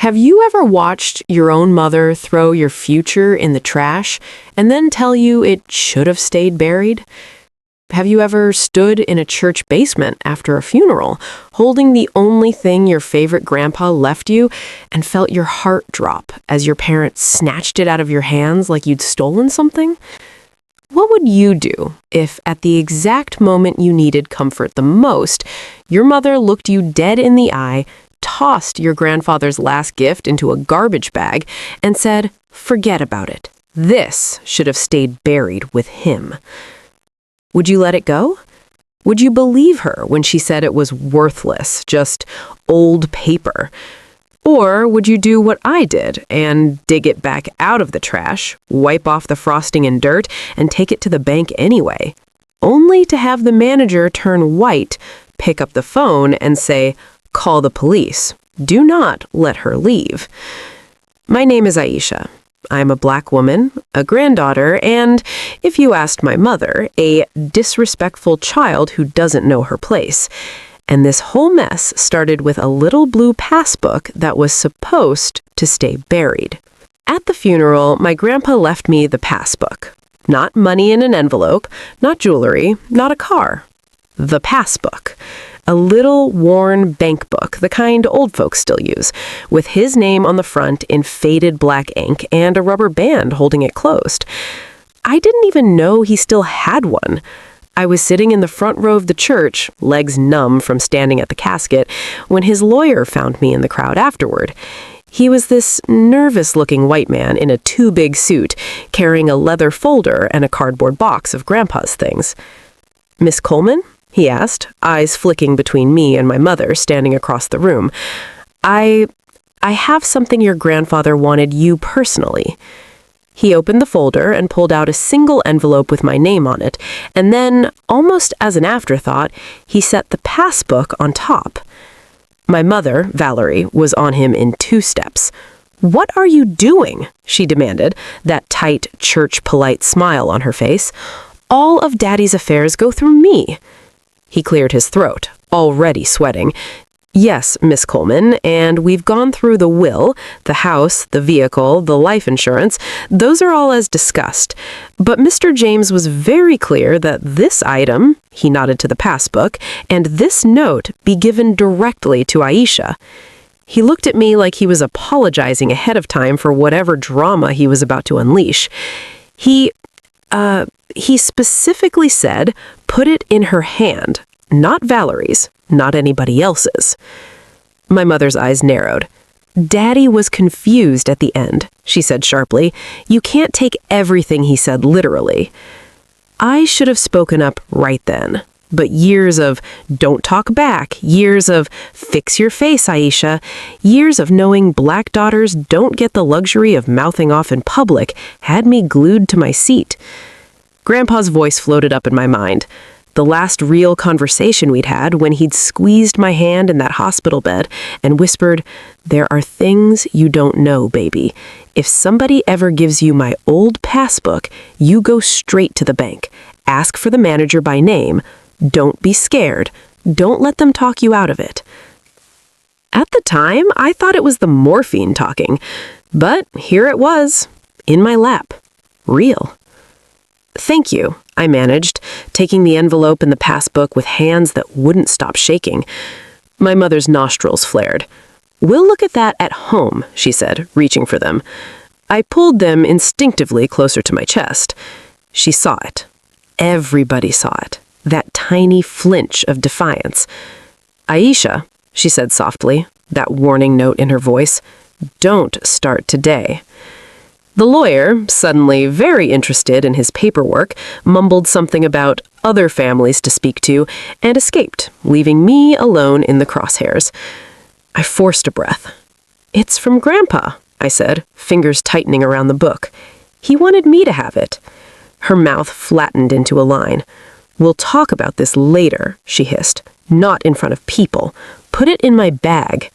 Have you ever watched your own mother throw your future in the trash and then tell you it should have stayed buried? Have you ever stood in a church basement after a funeral, holding the only thing your favorite grandpa left you, and felt your heart drop as your parents snatched it out of your hands like you'd stolen something? What would you do if, at the exact moment you needed comfort the most, your mother looked you dead in the eye, tossed your grandfather's last gift into a garbage bag, and said, "Forget about it. This should have stayed buried with him"? Would you let it go? Would you believe her when she said it was worthless, just old paper? Or would you do what I did and dig it back out of the trash, wipe off the frosting and dirt, and take it to the bank anyway, only to have the manager turn white, pick up the phone, and say, "Call the police. Do not let her leave"? My name is Aisha. I'm a Black woman, a granddaughter, and, if you asked my mother, a disrespectful child who doesn't know her place. And this whole mess started with a little blue passbook that was supposed to stay buried. At the funeral, my grandpa left me the passbook. Not money in an envelope, not jewelry, not a car. The passbook. A little worn bank book, the kind old folks still use, with his name on the front in faded black ink and a rubber band holding it closed. I didn't even know he still had one. I was sitting in the front row of the church, legs numb from standing at the casket, when his lawyer found me in the crowd afterward. He was this nervous-looking white man in a too-big suit, carrying a leather folder and a cardboard box of Grandpa's things. "Miss Coleman?" he asked, eyes flicking between me and my mother standing across the room. I have something your grandfather wanted you personally." He opened the folder and pulled out a single envelope with my name on it, and then, almost as an afterthought, he set the passbook on top. My mother, Valerie, was on him in 2 steps. "What are you doing?" she demanded, that tight, church-polite smile on her face. "All of Daddy's affairs go through me." He cleared his throat, already sweating. "Yes, Miss Coleman, and we've gone through the will, the house, the vehicle, the life insurance. Those are all as discussed. But Mr. James was very clear that this item," he nodded to the passbook, "and this note be given directly to Aisha." He looked at me like he was apologizing ahead of time for whatever drama he was about to unleash. He specifically said, "Put it in her hand, not Valerie's, not anybody else's." My mother's eyes narrowed. "Daddy was confused at the end," she said sharply. "You can't take everything he said literally." I should have spoken up right then. But years of "don't talk back," years of "fix your face, Aisha," years of knowing Black daughters don't get the luxury of mouthing off in public had me glued to my seat. Grandpa's voice floated up in my mind. The last real conversation we'd had when he'd squeezed my hand in that hospital bed and whispered, "There are things you don't know, baby. If somebody ever gives you my old passbook, you go straight to the bank. Ask for the manager by name. Don't be scared. Don't let them talk you out of it." At the time, I thought it was the morphine talking, but here it was, in my lap. Real. "Thank you," I managed, taking the envelope and the passbook with hands that wouldn't stop shaking. My mother's nostrils flared. "We'll look at that at home," she said, reaching for them. I pulled them instinctively closer to my chest. She saw it. Everybody saw it. That tiny flinch of defiance. "Aisha," she said softly, that warning note in her voice, "don't start today." The lawyer, suddenly very interested in his paperwork, mumbled something about other families to speak to and escaped, leaving me alone in the crosshairs. I forced a breath. "It's from Grandpa," I said, fingers tightening around the book. "He wanted me to have it." Her mouth flattened into a line. "We'll talk about this later," she hissed. "Not in front of people. Put it in my bag."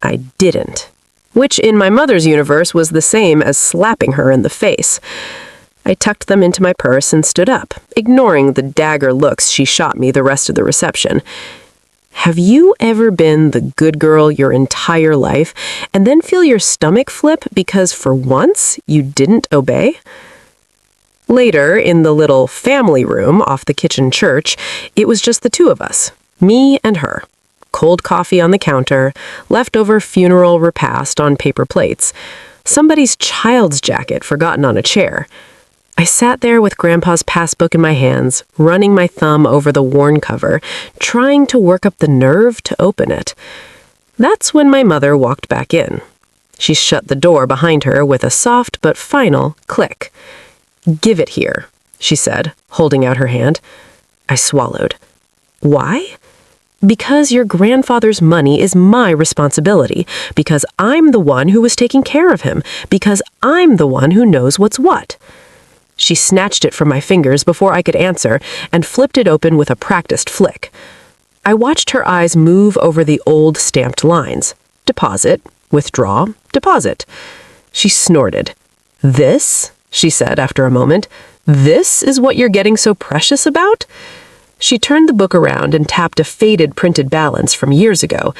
I didn't. Which in my mother's universe was the same as slapping her in the face. I tucked them into my purse and stood up, ignoring the dagger looks she shot me the rest of the reception. Have you ever been the good girl your entire life and then feel your stomach flip because for once you didn't obey? Later, in the little family room off the kitchen church, it was just the two of us, me and her. Cold coffee on the counter, leftover funeral repast on paper plates, somebody's child's jacket forgotten on a chair. I sat there with Grandpa's passbook in my hands, running my thumb over the worn cover, trying to work up the nerve to open it. That's when my mother walked back in. She shut the door behind her with a soft but final click. "Give it here," she said, holding out her hand. I swallowed. "Why?" "Because your grandfather's money is my responsibility, because I'm the one who was taking care of him, because I'm the one who knows what's what." She snatched it from my fingers before I could answer and flipped it open with a practiced flick. I watched her eyes move over the old stamped lines. Deposit, withdraw, deposit. She snorted. "This?" she said after a moment. "This is what you're getting so precious about?" She turned the book around and tapped a faded printed balance from years ago.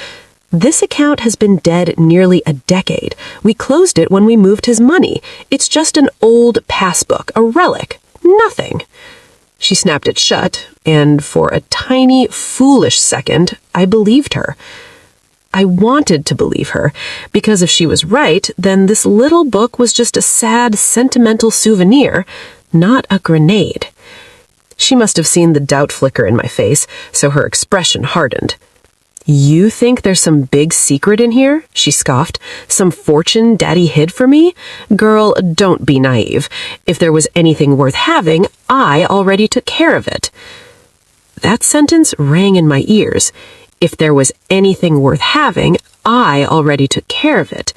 "This account has been dead nearly a decade. We closed it when we moved his money. It's just an old passbook, a relic. Nothing." She snapped it shut, and for a tiny, foolish second, I believed her. I wanted to believe her, because if she was right, then this little book was just a sad, sentimental souvenir, not a grenade. She must have seen the doubt flicker in my face, so her expression hardened. "You think there's some big secret in here?" she scoffed. "Some fortune Daddy hid for me? Girl, don't be naive. If there was anything worth having, I already took care of it." That sentence rang in my ears. If there was anything worth having, I already took care of it.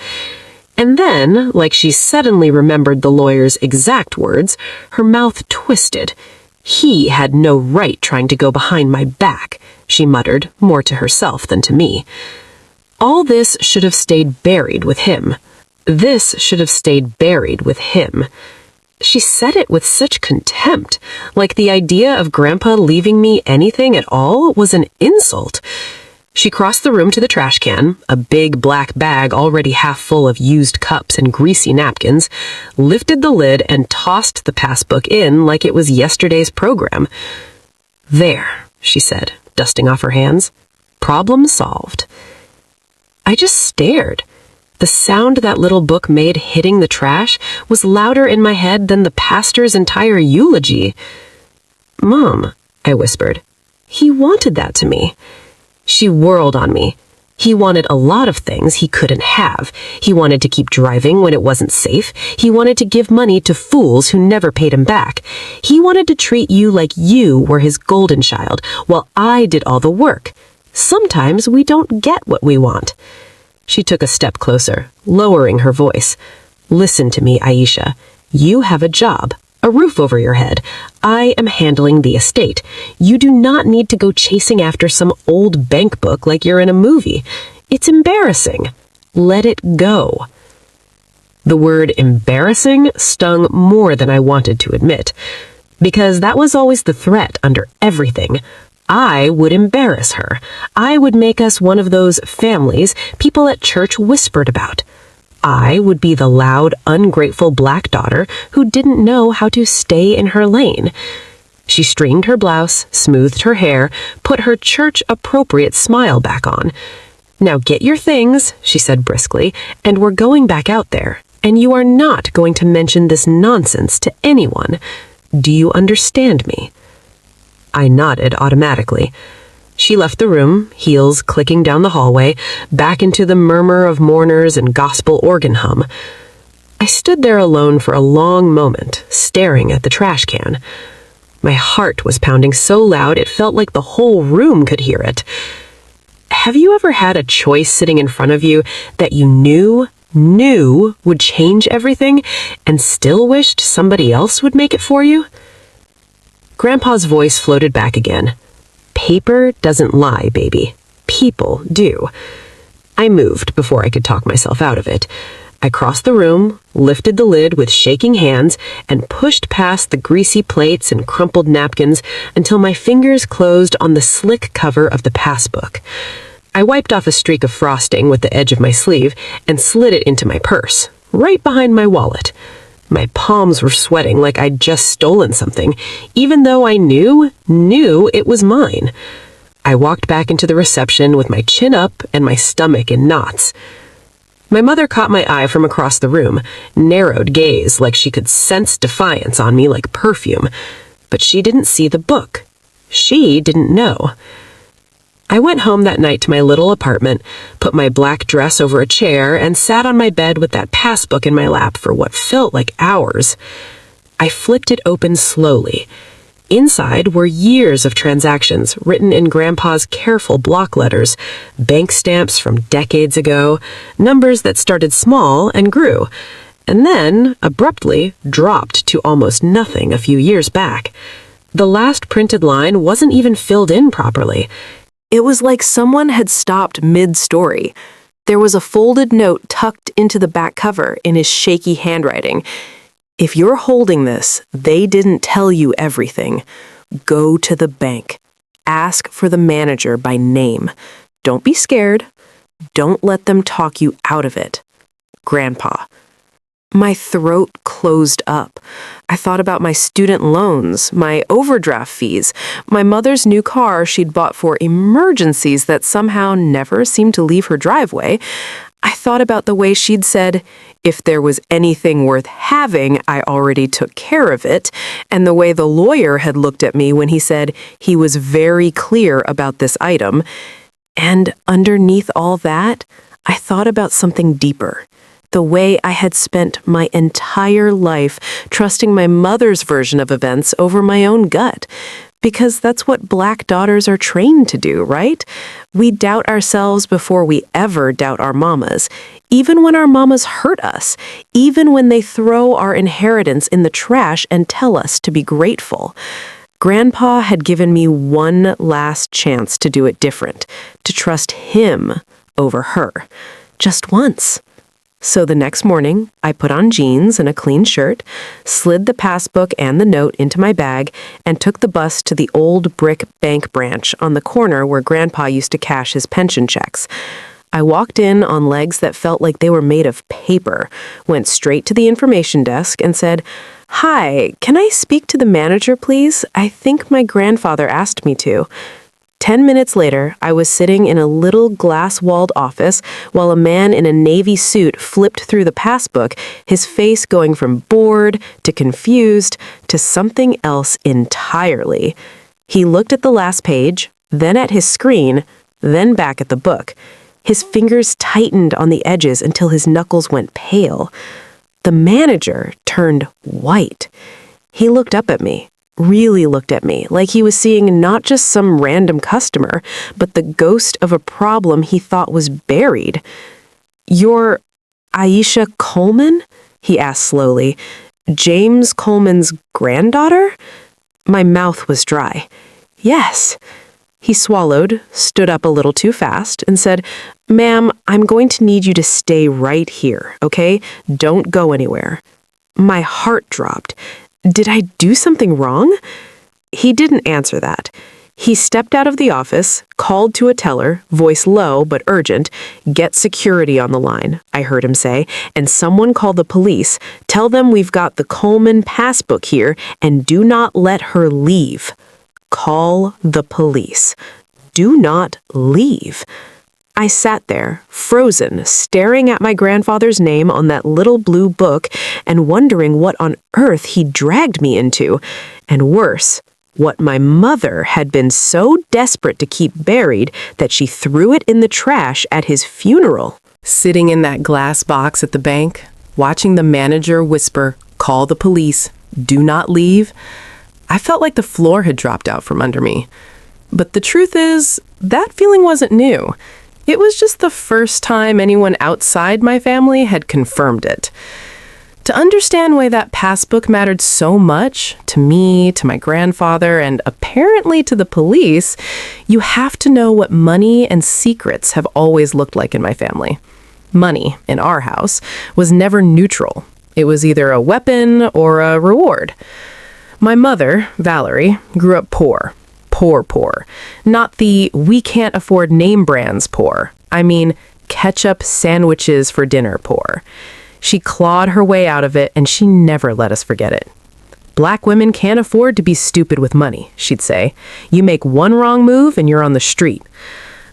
And then, like she suddenly remembered the lawyer's exact words, her mouth twisted. "He had no right trying to go behind my back," she muttered, more to herself than to me. All this should have stayed buried with him. This should have stayed buried with him. She said it with such contempt, like the idea of Grandpa leaving me anything at all was an insult. She crossed the room to the trash can, a big black bag already half full of used cups and greasy napkins, lifted the lid and tossed the passbook in like it was yesterday's program. "There," she said, dusting off her hands. "Problem solved." I just stared. The sound that little book made hitting the trash was louder in my head than the pastor's entire eulogy. "Mom," I whispered, "he wanted that to me." She whirled on me. He wanted a lot of things he couldn't have. He wanted to keep driving when it wasn't safe. He wanted to give money to fools who never paid him back. He wanted to treat you like you were his golden child, while I did all the work. Sometimes we don't get what we want. She took a step closer, lowering her voice. "Listen to me, Aisha. You have a job, a roof over your head. I am handling the estate. You do not need to go chasing after some old bank book like you're in a movie. It's embarrassing. Let it go." The word embarrassing stung more than I wanted to admit, because that was always the threat under everything. I would embarrass her. I would make us one of those families people at church whispered about. I would be the loud, ungrateful black daughter who didn't know how to stay in her lane. She straightened her blouse, smoothed her hair, put her church-appropriate smile back on. "Now get your things," she said briskly, "and we're going back out there. And you are not going to mention this nonsense to anyone. Do you understand me?" I nodded automatically. She left the room, heels clicking down the hallway, back into the murmur of mourners and gospel organ hum. I stood there alone for a long moment, staring at the trash can. My heart was pounding so loud it felt like the whole room could hear it. Have you ever had a choice sitting in front of you that you knew would change everything and still wished somebody else would make it for you? Grandpa's voice floated back again. "Paper doesn't lie, baby. People do." I moved before I could talk myself out of it. I crossed the room, lifted the lid with shaking hands, and pushed past the greasy plates and crumpled napkins until my fingers closed on the slick cover of the passbook. I wiped off a streak of frosting with the edge of my sleeve and slid it into my purse, right behind my wallet. My palms were sweating like I'd just stolen something, even though I knew it was mine. I walked back into the reception with my chin up and my stomach in knots. My mother caught my eye from across the room, narrowed gaze like she could sense defiance on me like perfume. But she didn't see the book. She didn't know. I went home that night to my little apartment, put my black dress over a chair, and sat on my bed with that passbook in my lap for what felt like hours. I flipped it open slowly. Inside were years of transactions written in Grandpa's careful block letters, bank stamps from decades ago, numbers that started small and grew, and then, abruptly, dropped to almost nothing a few years back. The last printed line wasn't even filled in properly. It was like someone had stopped mid-story. There was a folded note tucked into the back cover in his shaky handwriting. If you're holding this, they didn't tell you everything. Go to the bank. Ask for the manager by name. Don't be scared. Don't let them talk you out of it. Grandpa. My throat closed up. I thought about my student loans, my overdraft fees, my mother's new car she'd bought for emergencies that somehow never seemed to leave her driveway. I thought about the way she'd said, if there was anything worth having, I already took care of it, and the way the lawyer had looked at me when he said he was very clear about this item. And underneath all that, I thought about something deeper. The way I had spent my entire life trusting my mother's version of events over my own gut. Because that's what Black daughters are trained to do, right? We doubt ourselves before we ever doubt our mamas, even when our mamas hurt us, even when they throw our inheritance in the trash and tell us to be grateful. Grandpa had given me one last chance to do it different, to trust him over her. Just once. So the next morning, I put on jeans and a clean shirt, slid the passbook and the note into my bag, and took the bus to the old brick bank branch on the corner where Grandpa used to cash his pension checks. I walked in on legs that felt like they were made of paper, went straight to the information desk and said, "Hi, can I speak to the manager, please? I think my grandfather asked me to." 10 minutes later, I was sitting in a little glass-walled office while a man in a navy suit flipped through the passbook, his face going from bored to confused to something else entirely. He looked at the last page, then at his screen, then back at the book. His fingers tightened on the edges until his knuckles went pale. The manager turned white. He looked up at me. Really looked at me like he was seeing not just some random customer, but the ghost of a problem he thought was buried. "You're Aisha Coleman?" he asked slowly. "James Coleman's granddaughter?" My mouth was dry. "Yes." He swallowed, stood up a little too fast, and said, "Ma'am, I'm going to need you to stay right here, okay? Don't go anywhere." My heart dropped. Did I do something wrong? He didn't answer that. He stepped out of the office, called to a teller, voice low but urgent, "Get security on the line," I heard him say, "and someone call the police. Tell them we've got the Coleman passbook here and do not let her leave." Call the police. Do not leave. I sat there, frozen, staring at my grandfather's name on that little blue book and wondering what on earth he'd dragged me into. And worse, what my mother had been so desperate to keep buried that she threw it in the trash at his funeral. Sitting in that glass box at the bank, watching the manager whisper, "Call the police, do not leave," I felt like the floor had dropped out from under me. But the truth is, that feeling wasn't new. It was just the first time anyone outside my family had confirmed it. To understand why that passbook mattered so much, to me, to my grandfather, and apparently to the police, you have to know what money and secrets have always looked like in my family. Money, in our house, was never neutral. It was either a weapon or a reward. My mother, Valerie, grew up poor. Poor. Not the we can't afford name brands poor. I mean, ketchup sandwiches for dinner poor. She clawed her way out of it, and she never let us forget it. Black women can't afford to be stupid with money, she'd say. You make one wrong move and you're on the street.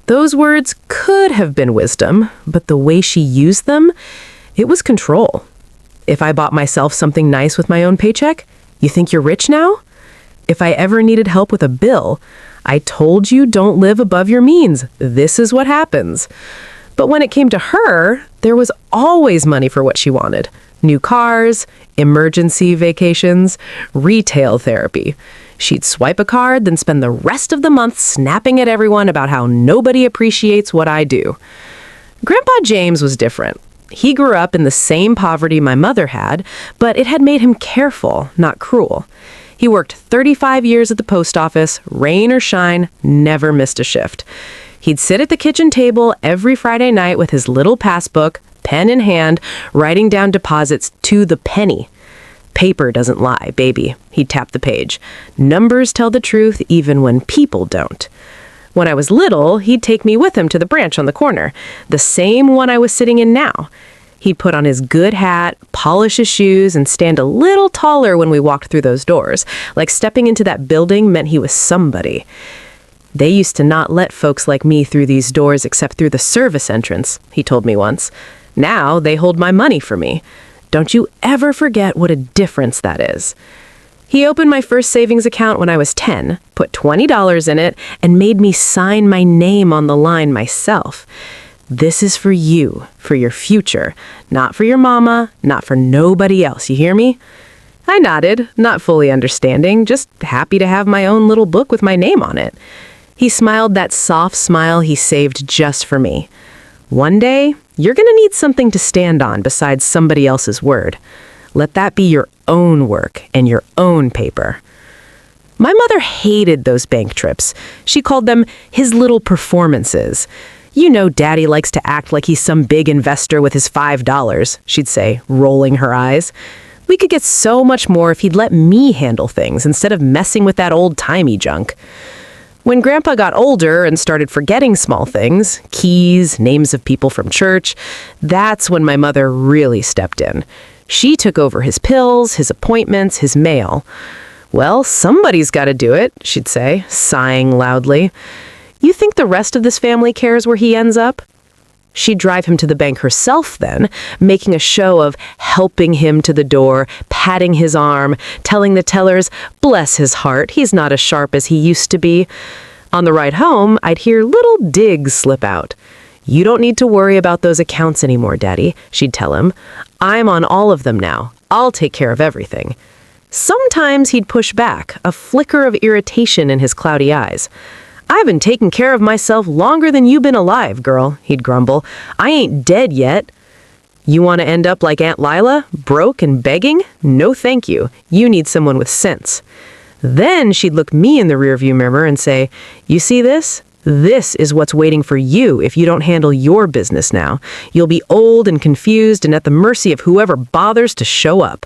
Those words could have been wisdom, but the way she used them, it was control. If I bought myself something nice with my own paycheck, you think you're rich now? If I ever needed help with a bill, I told you don't live above your means. This is what happens. But when it came to her, there was always money for what she wanted. New cars, emergency vacations, retail therapy. She'd swipe a card, then spend the rest of the month snapping at everyone about how nobody appreciates what I do. Grandpa James was different. He grew up in the same poverty my mother had, but it had made him careful, not cruel. He worked 35 years at the post office, rain or shine, never missed a shift. He'd sit at the kitchen table every Friday night with his little passbook, pen in hand, writing down deposits to the penny. Paper doesn't lie, baby. He'd tap the page. Numbers tell the truth even when people don't. When I was little, he'd take me with him to the branch on the corner, the same one I was sitting in now. He'd put on his good hat, polish his shoes, and stand a little taller when we walked through those doors, like stepping into that building meant he was somebody. They used to not let folks like me through these doors except through the service entrance, he told me once. Now they hold my money for me. Don't you ever forget what a difference that is. He opened my first savings account when I was 10, put $20 in it, and made me sign my name on the line myself. This is for you, for your future, not for your mama, not for nobody else, you hear me? I nodded, not fully understanding, just happy to have my own little book with my name on it. He smiled that soft smile he saved just for me. One day, you're going to need something to stand on besides somebody else's word. Let that be your own work and your own paper. My mother hated those bank trips. She called them his little performances. You know Daddy likes to act like he's some big investor with his $5, she'd say, rolling her eyes. We could get so much more if he'd let me handle things instead of messing with that old-timey junk. When Grandpa got older and started forgetting small things, keys, names of people from church, that's when my mother really stepped in. She took over his pills, his appointments, his mail. Well, somebody's got to do it, she'd say, sighing loudly. You think the rest of this family cares where he ends up? She'd drive him to the bank herself then, making a show of helping him to the door, patting his arm, telling the tellers, bless his heart, he's not as sharp as he used to be. On the ride home, I'd hear little digs slip out. You don't need to worry about those accounts anymore, Daddy, she'd tell him. I'm on all of them now. I'll take care of everything. Sometimes he'd push back, a flicker of irritation in his cloudy eyes. I've been taking care of myself longer than you've been alive, girl, he'd grumble. I ain't dead yet. You want to end up like Aunt Lila, broke and begging? No thank you. You need someone with sense. Then she'd look me in the rearview mirror and say, you see this? This is what's waiting for you if you don't handle your business now. You'll be old and confused and at the mercy of whoever bothers to show up.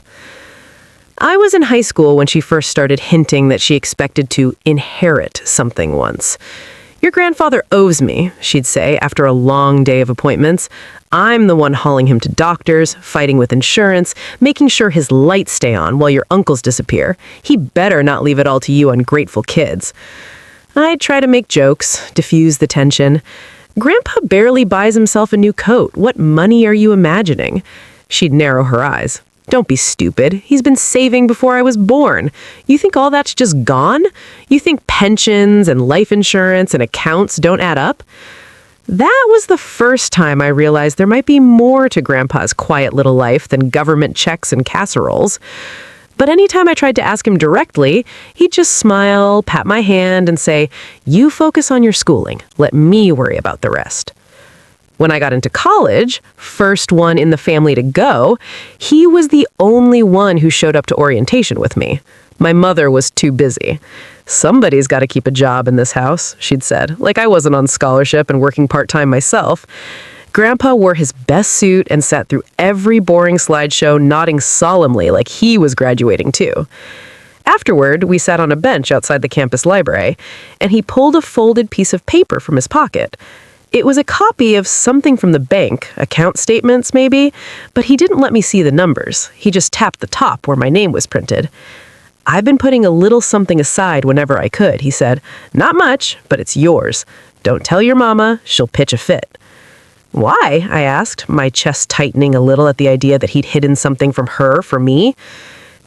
I was in high school when she first started hinting that she expected to inherit something once. Your grandfather owes me, she'd say after a long day of appointments. I'm the one hauling him to doctors, fighting with insurance, making sure his lights stay on while your uncles disappear. He better not leave it all to you ungrateful kids. I'd try to make jokes, diffuse the tension. Grandpa barely buys himself a new coat. What money are you imagining? She'd narrow her eyes. Don't be stupid. He's been saving before I was born. You think all that's just gone? You think pensions and life insurance and accounts don't add up? That was the first time I realized there might be more to Grandpa's quiet little life than government checks and casseroles. But anytime I tried to ask him directly, he'd just smile, pat my hand, and say, you focus on your schooling. Let me worry about the rest. When I got into college, first one in the family to go, he was the only one who showed up to orientation with me. My mother was too busy. Somebody's got to keep a job in this house, she'd said, like I wasn't on scholarship and working part-time myself. Grandpa wore his best suit and sat through every boring slideshow, nodding solemnly like he was graduating too. Afterward, we sat on a bench outside the campus library, and he pulled a folded piece of paper from his pocket. It was a copy of something from the bank, account statements maybe, but he didn't let me see the numbers. He just tapped the top where my name was printed. "I've been putting a little something aside whenever I could," he said. "Not much, but it's yours. Don't tell your mama, she'll pitch a fit." "Why?" I asked, my chest tightening a little at the idea that he'd hidden something from her for me.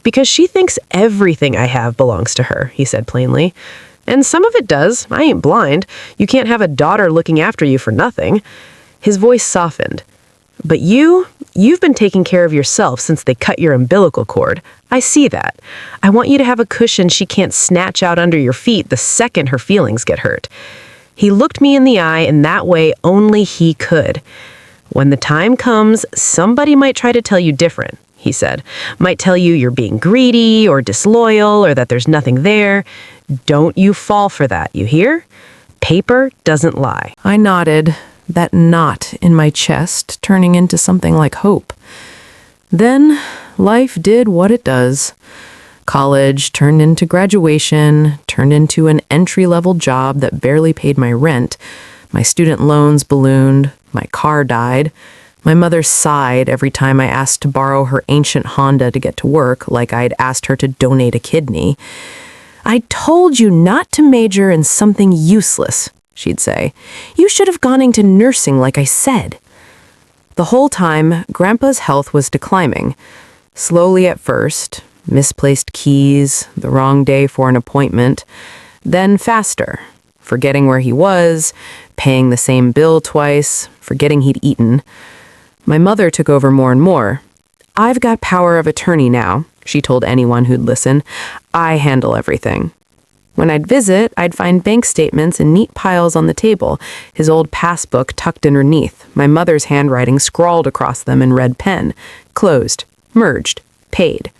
"Because she thinks everything I have belongs to her," he said plainly. "And some of it does. I ain't blind. You can't have a daughter looking after you for nothing." His voice softened. "But you've been taking care of yourself since they cut your umbilical cord. I see that. I want you to have a cushion she can't snatch out under your feet the second her feelings get hurt." He looked me in the eye in that way only he could. "When the time comes, somebody might try to tell you different," he said. "Might tell you you're being greedy or disloyal or that there's nothing there. Don't you fall for that, you hear? Paper doesn't lie." I nodded, that knot in my chest turning into something like hope. Then life did what it does. College turned into graduation, turned into an entry-level job that barely paid my rent. My student loans ballooned, my car died. My mother sighed every time I asked to borrow her ancient Honda to get to work, like I'd asked her to donate a kidney. "I told you not to major in something useless," she'd say. "You should have gone into nursing like I said." The whole time, Grandpa's health was declining. Slowly at first, misplaced keys, the wrong day for an appointment, then faster, forgetting where he was, paying the same bill twice, forgetting he'd eaten. My mother took over more and more. "I've got power of attorney now," she told anyone who'd listen. "I handle everything." When I'd visit, I'd find bank statements in neat piles on the table, his old passbook tucked underneath, my mother's handwriting scrawled across them in red pen. Closed, merged, paid.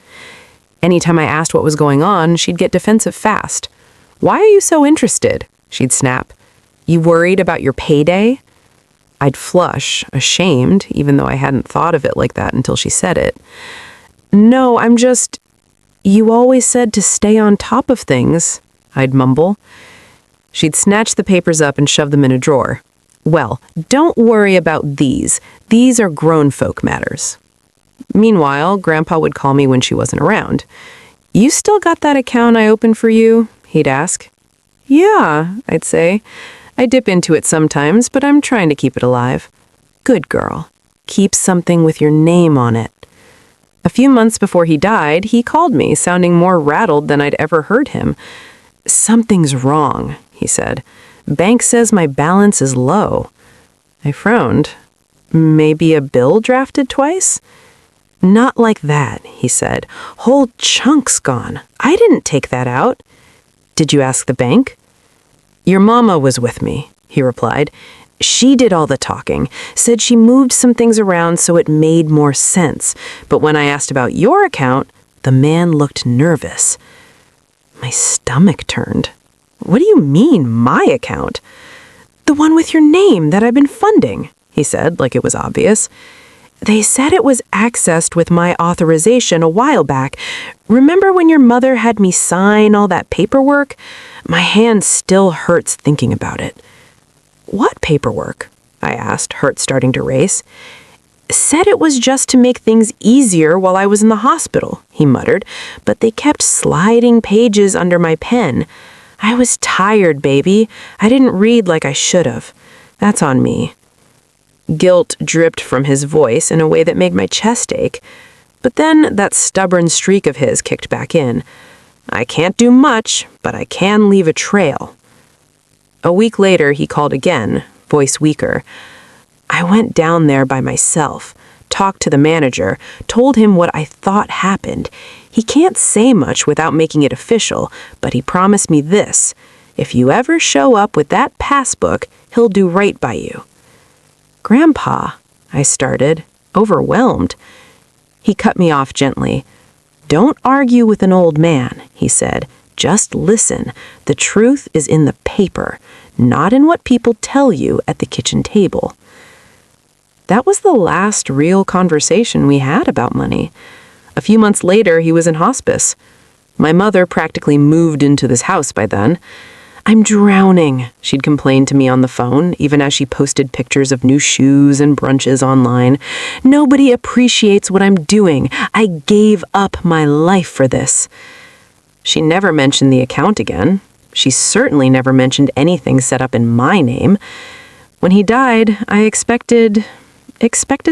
Anytime I asked what was going on, she'd get defensive fast. "Why are you so interested?" she'd snap. "You worried about your payday?" I'd flush, ashamed, even though I hadn't thought of it like that until she said it. "No, I'm just... You always said to stay on top of things," I'd mumble. She'd snatch the papers up and shove them in a drawer. "Well, don't worry about these. These are grown folk matters." Meanwhile, Grandpa would call me when she wasn't around. "You still got that account I opened for you?" he'd ask. "Yeah," I'd say. "I dip into it sometimes, but I'm trying to keep it alive." "Good girl. Keep something with your name on it." A few months before he died, he called me, sounding more rattled than I'd ever heard him. "Something's wrong," he said. "Bank says my balance is low." I frowned. "Maybe a bill drafted twice?" "Not like that," he said. "Whole chunks gone. I didn't take that out." "Did you ask the bank?" "Your mama was with me," he replied. "She did all the talking, said she moved some things around so it made more sense. But when I asked about your account, the man looked nervous." My stomach turned. "What do you mean, my account?" "The one with your name that I've been funding," he said, like it was obvious. "They said it was accessed with my authorization a while back. Remember when your mother had me sign all that paperwork? My hand still hurts thinking about it." "What paperwork?" I asked, heart starting to race. "Said it was just to make things easier while I was in the hospital," he muttered, "but they kept sliding pages under my pen. I was tired, baby. I didn't read like I should have. That's on me." Guilt dripped from his voice in a way that made my chest ache. But then that stubborn streak of his kicked back in. "I can't do much, but I can leave a trail." A week later, he called again, voice weaker. "I went down there by myself, talked to the manager, told him what I thought happened. He can't say much without making it official, but he promised me this. If you ever show up with that passbook, he'll do right by you." "Grandpa," I started, overwhelmed. He cut me off gently. "Don't argue with an old man," he said. "Just listen. The truth is in the paper, not in what people tell you at the kitchen table." That was the last real conversation we had about money. A few months later, he was in hospice. My mother practically moved into this house by then. "I'm drowning," she'd complain to me on the phone, even as she posted pictures of new shoes and brunches online. "Nobody appreciates what I'm doing. I gave up my life for this." She never mentioned the account again. She certainly never mentioned anything set up in my name. When he died, I expected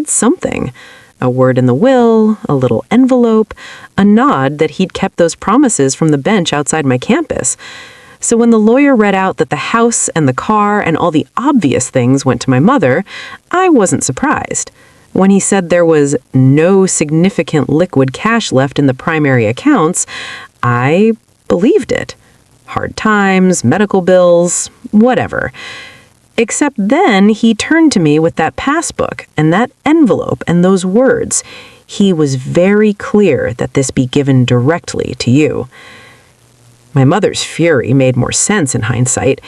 something. A word in the will, a little envelope, a nod that he'd kept those promises from the bench outside my campus. So when the lawyer read out that the house and the car and all the obvious things went to my mother, I wasn't surprised. When he said there was no significant liquid cash left in the primary accounts, I believed it. Hard times, medical bills, whatever. Except then he turned to me with that passbook and that envelope and those words. He was very clear that this be given directly to you. My mother's fury made more sense in hindsight.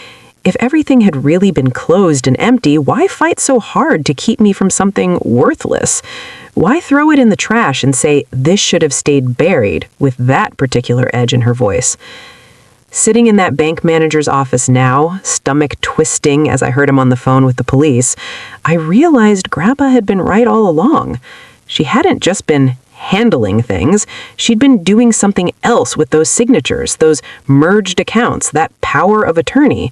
If everything had really been closed and empty, why fight so hard to keep me from something worthless? Why throw it in the trash and say this should have stayed buried with that particular edge in her voice? Sitting in that bank manager's office now, stomach twisting as I heard him on the phone with the police, I realized Grandpa had been right all along. She hadn't just been handling things, she'd been doing something else with those signatures, those merged accounts, that power of attorney.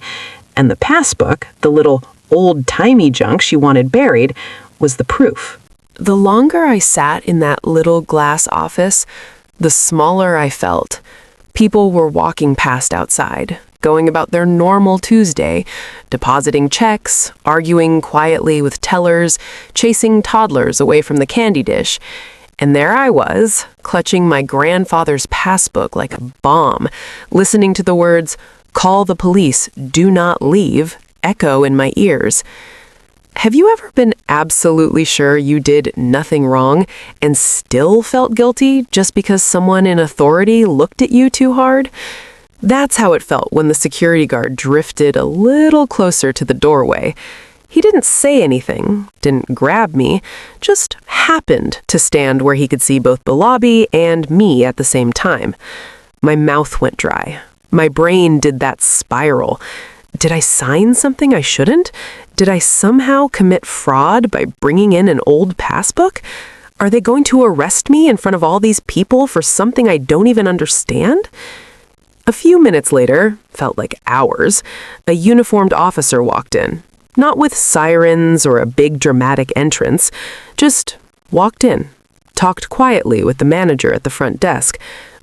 And the passbook, the little old-timey junk she wanted buried, was the proof. The longer I sat in that little glass office, the smaller I felt. People were walking past outside, going about their normal Tuesday, depositing checks, arguing quietly with tellers, chasing toddlers away from the candy dish. And there I was, clutching my grandfather's passbook like a bomb, listening to the words, "Call the police, do not leave," echo in my ears. Have you ever been absolutely sure you did nothing wrong and still felt guilty just because someone in authority looked at you too hard? That's how it felt when the security guard drifted a little closer to the doorway. He didn't say anything, didn't grab me, just happened to stand where he could see both the lobby and me at the same time. My mouth went dry. My brain did that spiral. Did I sign something I shouldn't? Did I somehow commit fraud by bringing in an old passbook? Are they going to arrest me in front of all these people for something I don't even understand? A few minutes later, felt like hours, a uniformed officer walked in. Not with sirens or a big dramatic entrance, just walked in, talked quietly with the manager at the front desk.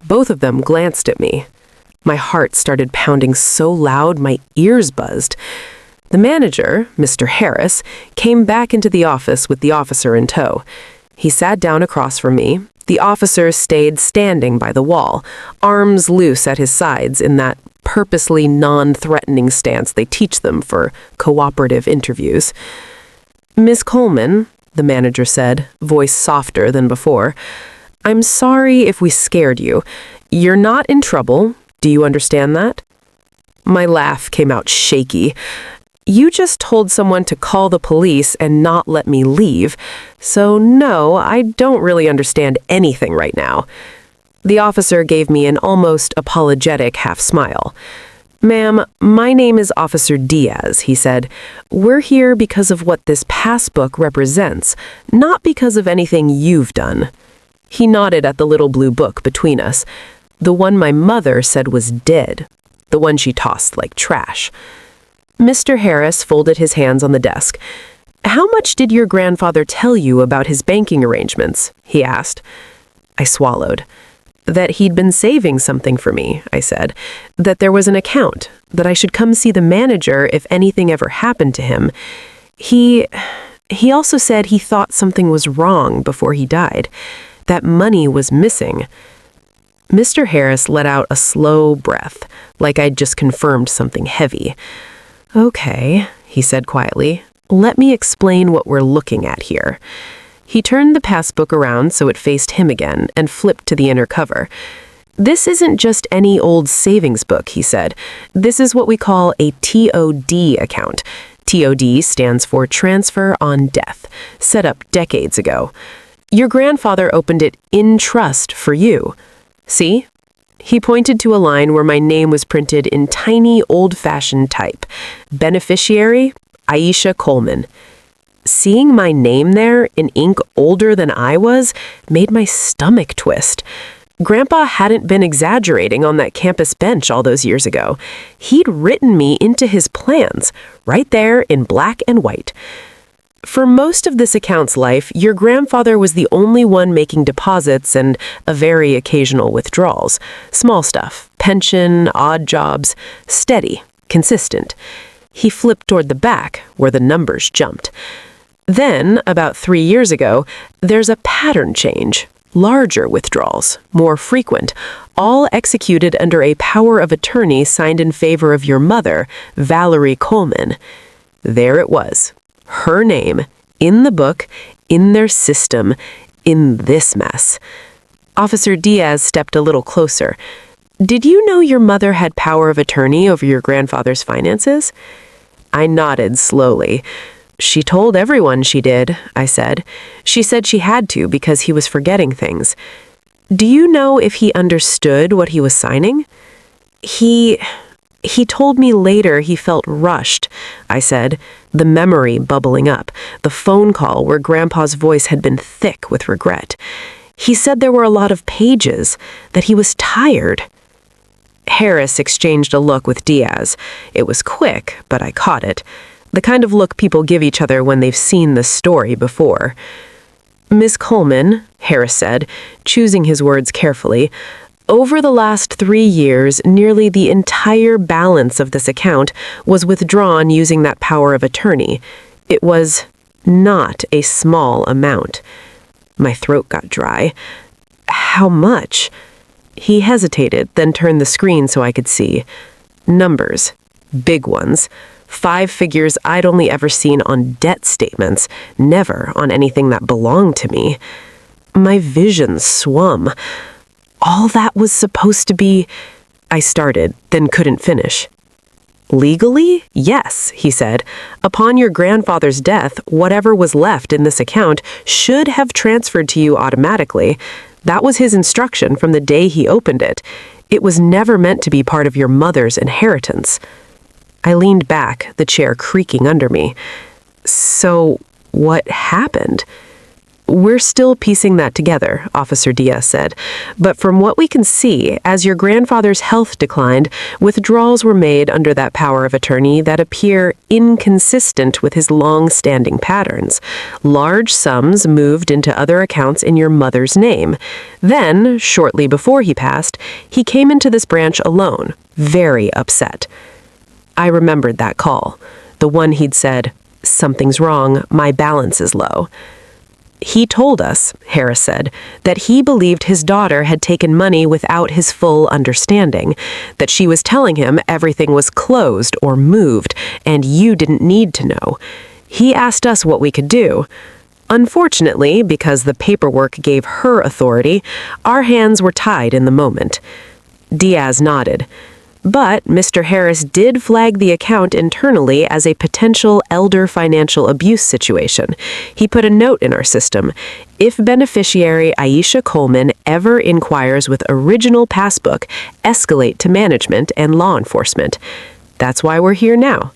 Both of them glanced at me. My heart started pounding so loud my ears buzzed. The manager, Mr. Harris, came back into the office with the officer in tow. He sat down across from me. The officer stayed standing by the wall, arms loose at his sides in that purposely non-threatening stance they teach them for cooperative interviews. "Miss Coleman," the manager said, voice softer than before, "I'm sorry if we scared you. You're not in trouble. Do you understand that?" My laugh came out shaky. "You just told someone to call the police and not let me leave. So no, I don't really understand anything right now." The officer gave me an almost apologetic half-smile. "Ma'am, my name is Officer Diaz," he said. "We're here because of what this passbook represents, not because of anything you've done." He nodded at the little blue book between us. The one my mother said was dead. The one she tossed like trash. Mr. Harris folded his hands on the desk. "How much did your grandfather tell you about his banking arrangements?" he asked. I swallowed. "That he'd been saving something for me," I said. "That there was an account. That I should come see the manager if anything ever happened to him. He also said he thought something was wrong before he died. That money was missing." Mr. Harris let out a slow breath, like I'd just confirmed something heavy. "Okay," he said quietly. "Let me explain what we're looking at here." He turned the passbook around so it faced him again and flipped to the inner cover. "This isn't just any old savings book," he said. "This is what we call a TOD account. TOD stands for Transfer on Death, set up decades ago. Your grandfather opened it in trust for you. See? He pointed to a line where my name was printed in tiny, old-fashioned type. Beneficiary, Aisha Coleman. Seeing my name there in ink older than I was made my stomach twist. Grandpa hadn't been exaggerating on that campus bench all those years ago. He'd written me into his plans, right there in black and white. For most of this account's life, your grandfather was the only one making deposits and a very occasional withdrawals. Small stuff, pension, odd jobs, steady, consistent. He flipped toward the back, where the numbers jumped. Then, about 3 years ago, there's a pattern change. Larger withdrawals, more frequent, all executed under a power of attorney signed in favor of your mother, Valerie Coleman. There it was. Her name, in the book, in their system, in this mess. Officer Diaz stepped a little closer. Did you know your mother had power of attorney over your grandfather's finances? I nodded slowly. She told everyone she did, I said. She said she had to because he was forgetting things. Do you know if he understood what he was signing? He told me later he felt rushed, I said, the memory bubbling up, the phone call where Grandpa's voice had been thick with regret. He said there were a lot of pages, that he was tired. Harris exchanged a look with Diaz. It was quick, but I caught it. The kind of look people give each other when they've seen the story before. Miss Coleman, Harris said, choosing his words carefully, over the last 3 years, nearly the entire balance of this account was withdrawn using that power of attorney. It was not a small amount. My throat got dry. How much? He hesitated, then turned the screen so I could see. Numbers. Big ones. 5 figures I'd only ever seen on debt statements, never on anything that belonged to me. My vision swum. All that was supposed to be... I started, then couldn't finish. Legally? Yes, he said. Upon your grandfather's death, whatever was left in this account should have transferred to you automatically. That was his instruction from the day he opened it. It was never meant to be part of your mother's inheritance. I leaned back, the chair creaking under me. So, what happened? We're still piecing that together, Officer Diaz said. But from what we can see, as your grandfather's health declined, withdrawals were made under that power of attorney that appear inconsistent with his long-standing patterns. Large sums moved into other accounts in your mother's name. Then, shortly before he passed, he came into this branch alone, very upset. I remembered that call, the one he'd said, "Something's wrong, my balance is low." He told us, Harris said, that he believed his daughter had taken money without his full understanding, that she was telling him everything was closed or moved, and you didn't need to know. He asked us what we could do. Unfortunately, because the paperwork gave her authority, our hands were tied in the moment. Diaz nodded. But Mr. Harris did flag the account internally as a potential elder financial abuse situation. He put a note in our system. If beneficiary Aisha Coleman ever inquires with original passbook, escalate to management and law enforcement. That's why we're here now.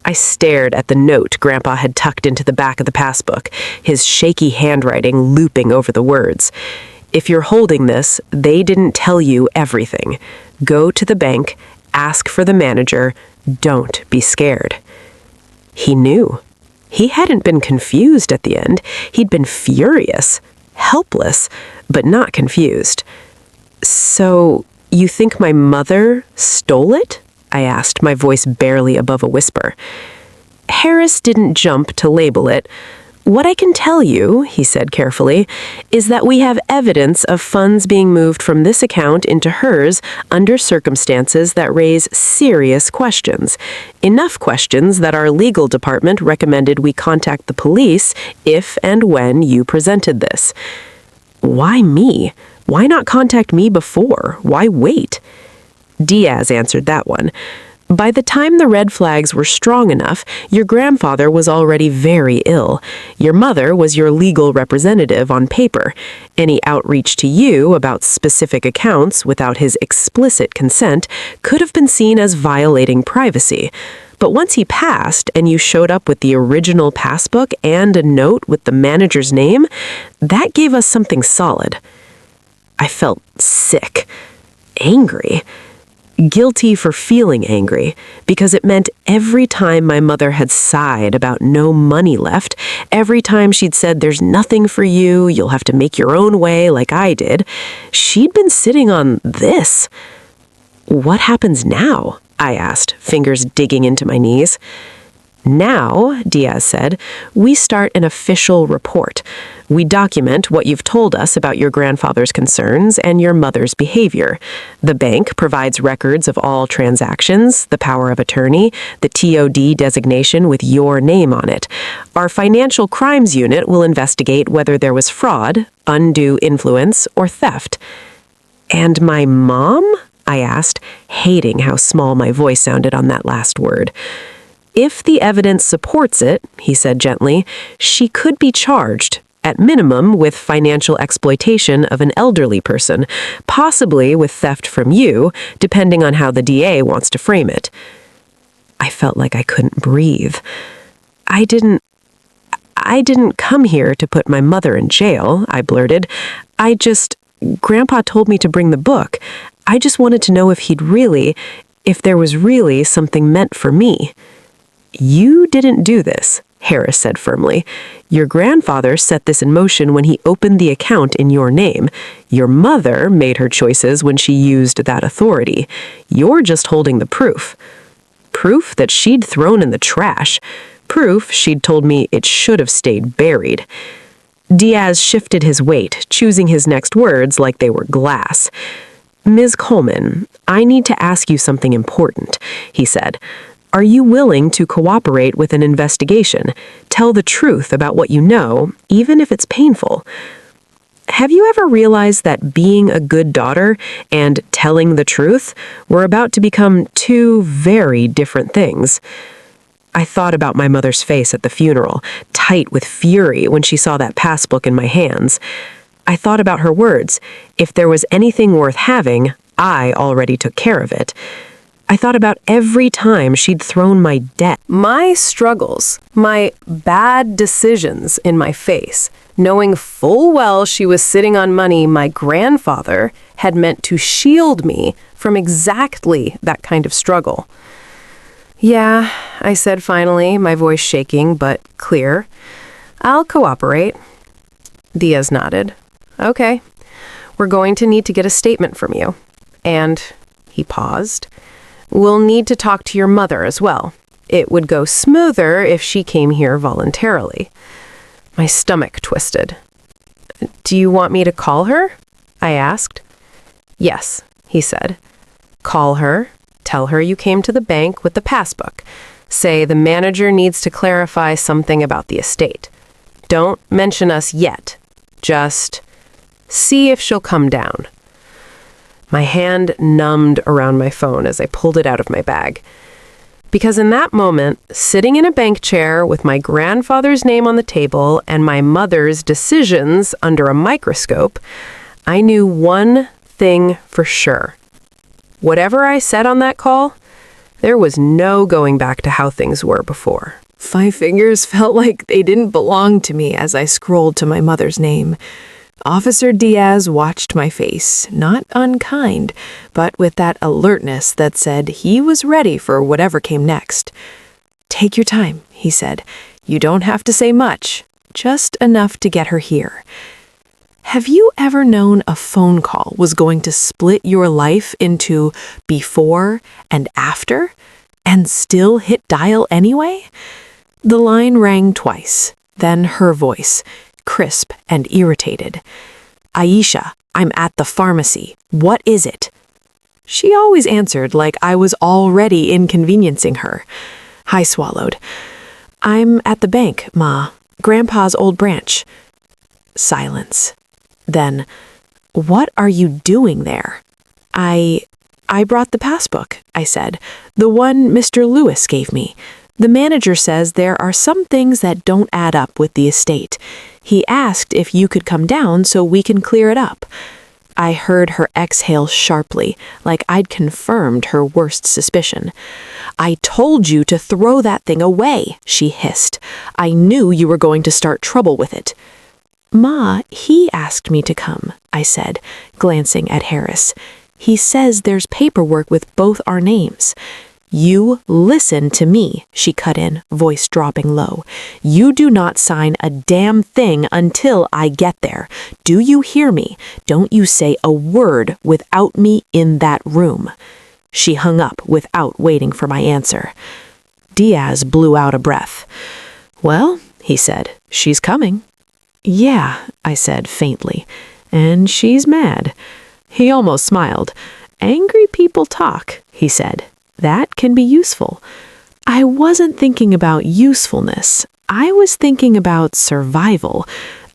I stared at the note Grandpa had tucked into the back of the passbook, his shaky handwriting looping over the words. If you're holding this, they didn't tell you everything. Go to the bank, ask for the manager, don't be scared. He knew. He hadn't been confused at the end. He'd been furious, helpless, but not confused. So, you think my mother stole it? I asked, my voice barely above a whisper. Harris didn't jump to label it. What I can tell you, he said carefully, is that we have evidence of funds being moved from this account into hers under circumstances that raise serious questions. Enough questions that our legal department recommended we contact the police if and when you presented this. Why me? Why not contact me before? Why wait? Diaz answered that one. By the time the red flags were strong enough, your grandfather was already very ill. Your mother was your legal representative on paper. Any outreach to you about specific accounts without his explicit consent could have been seen as violating privacy. But once he passed and you showed up with the original passbook and a note with the manager's name, that gave us something solid. I felt sick, angry. Guilty for feeling angry, because it meant every time my mother had sighed about no money left, every time she'd said there's nothing for you, you'll have to make your own way like I did, she'd been sitting on this. What happens now? I asked, fingers digging into my knees. Now, Diaz said, we start an official report. We document what you've told us about your grandfather's concerns and your mother's behavior. The bank provides records of all transactions, the power of attorney, the TOD designation with your name on it. Our financial crimes unit will investigate whether there was fraud, undue influence, or theft. And my mom? I asked, hating how small my voice sounded on that last word. If the evidence supports it, he said gently, she could be charged, at minimum with financial exploitation of an elderly person, possibly with theft from you, depending on how the DA wants to frame it. I felt like I couldn't breathe. I didn't come here to put my mother in jail, I blurted. Grandpa told me to bring the book. I just wanted to know if there was really something meant for me. You didn't do this, Harris said firmly. Your grandfather set this in motion when he opened the account in your name. Your mother made her choices when she used that authority. You're just holding the proof. Proof that she'd thrown in the trash. Proof she'd told me it should have stayed buried. Diaz shifted his weight, choosing his next words like they were glass. Ms. Coleman, I need to ask you something important, he said. Are you willing to cooperate with an investigation? Tell the truth about what you know, even if it's painful. Have you ever realized that being a good daughter and telling the truth were about to become two very different things? I thought about my mother's face at the funeral, tight with fury when she saw that passbook in my hands. I thought about her words, if there was anything worth having, I already took care of it. I thought about every time she'd thrown my debt. My struggles, my bad decisions in my face, knowing full well she was sitting on money my grandfather had meant to shield me from exactly that kind of struggle. Yeah, I said finally, my voice shaking but clear. I'll cooperate. Diaz nodded. Okay, we're going to need to get a statement from you. And he paused. We'll need to talk to your mother as well. It would go smoother if she came here voluntarily. My stomach twisted. Do you want me to call her? I asked. Yes, he said. Call her. Tell her you came to the bank with the passbook. Say the manager needs to clarify something about the estate. Don't mention us yet. Just see if she'll come down. My hand numbed around my phone as I pulled it out of my bag. Because in that moment, sitting in a bank chair with my grandfather's name on the table and my mother's decisions under a microscope, I knew one thing for sure. Whatever I said on that call, there was no going back to how things were before. My fingers felt like they didn't belong to me as I scrolled to my mother's name. Officer Diaz watched my face, not unkind, but with that alertness that said he was ready for whatever came next. Take your time, he said. You don't have to say much, just enough to get her here. Have you ever known a phone call was going to split your life into before and after, and still hit dial anyway? The line rang twice, then her voice, crisp and irritated. Aisha, I'm at the pharmacy. What is it? She always answered like I was already inconveniencing her. I swallowed. I'm at the bank, Ma. Grandpa's old branch. Silence. Then, what are you doing there? "I brought the passbook," I said. "The one Mr. Lewis gave me. The manager says there are some things that don't add up with the estate. He asked if you could come down so we can clear it up." I heard her exhale sharply, like I'd confirmed her worst suspicion. "I told you to throw that thing away," she hissed. "I knew you were going to start trouble with it." "Ma, he asked me to come," I said, glancing at Harris. "He says there's paperwork with both our names." "You listen to me," she cut in, voice dropping low. "You do not sign a damn thing until I get there. Do you hear me? Don't you say a word without me in that room." She hung up without waiting for my answer. Diaz blew out a breath. "Well," he said, "she's coming." "Yeah," I said faintly, "and she's mad." He almost smiled. "Angry people talk," he said. "That can be useful." I wasn't thinking about usefulness. I was thinking about survival,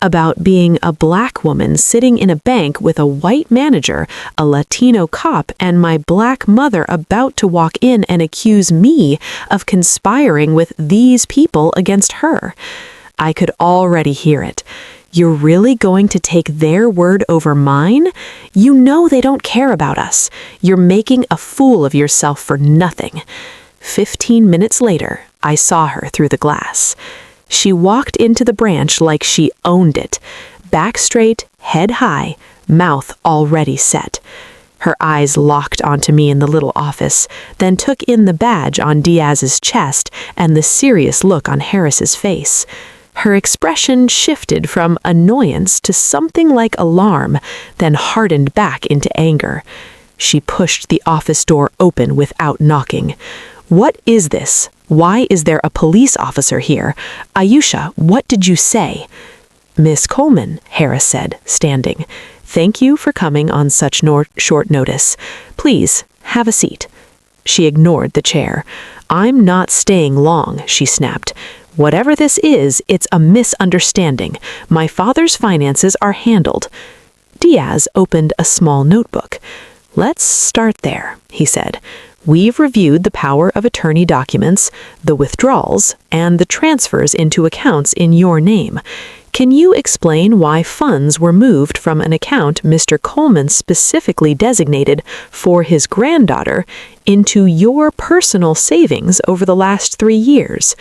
about being a black woman sitting in a bank with a white manager, a Latino cop, and my black mother about to walk in and accuse me of conspiring with these people against her. I could already hear it. "You're really going to take their word over mine? You know they don't care about us. You're making a fool of yourself for nothing." 15 minutes later, I saw her through the glass. She walked into the branch like she owned it, back straight, head high, mouth already set. Her eyes locked onto me in the little office, then took in the badge on Diaz's chest and the serious look on Harris's face. Her expression shifted from annoyance to something like alarm, then hardened back into anger. She pushed the office door open without knocking. "What is this? Why is there a police officer here? Ayesha, what did you say?" "Miss Coleman," Harris said, standing. "Thank you for coming on such short notice. Please, have a seat." She ignored the chair. "I'm not staying long," she snapped. "Whatever this is, it's a misunderstanding. My father's finances are handled." Diaz opened a small notebook. "Let's start there," he said. "We've reviewed the power of attorney documents, the withdrawals, and the transfers into accounts in your name. Can you explain why funds were moved from an account Mr. Coleman specifically designated for his granddaughter into your personal savings over the last 3 years?"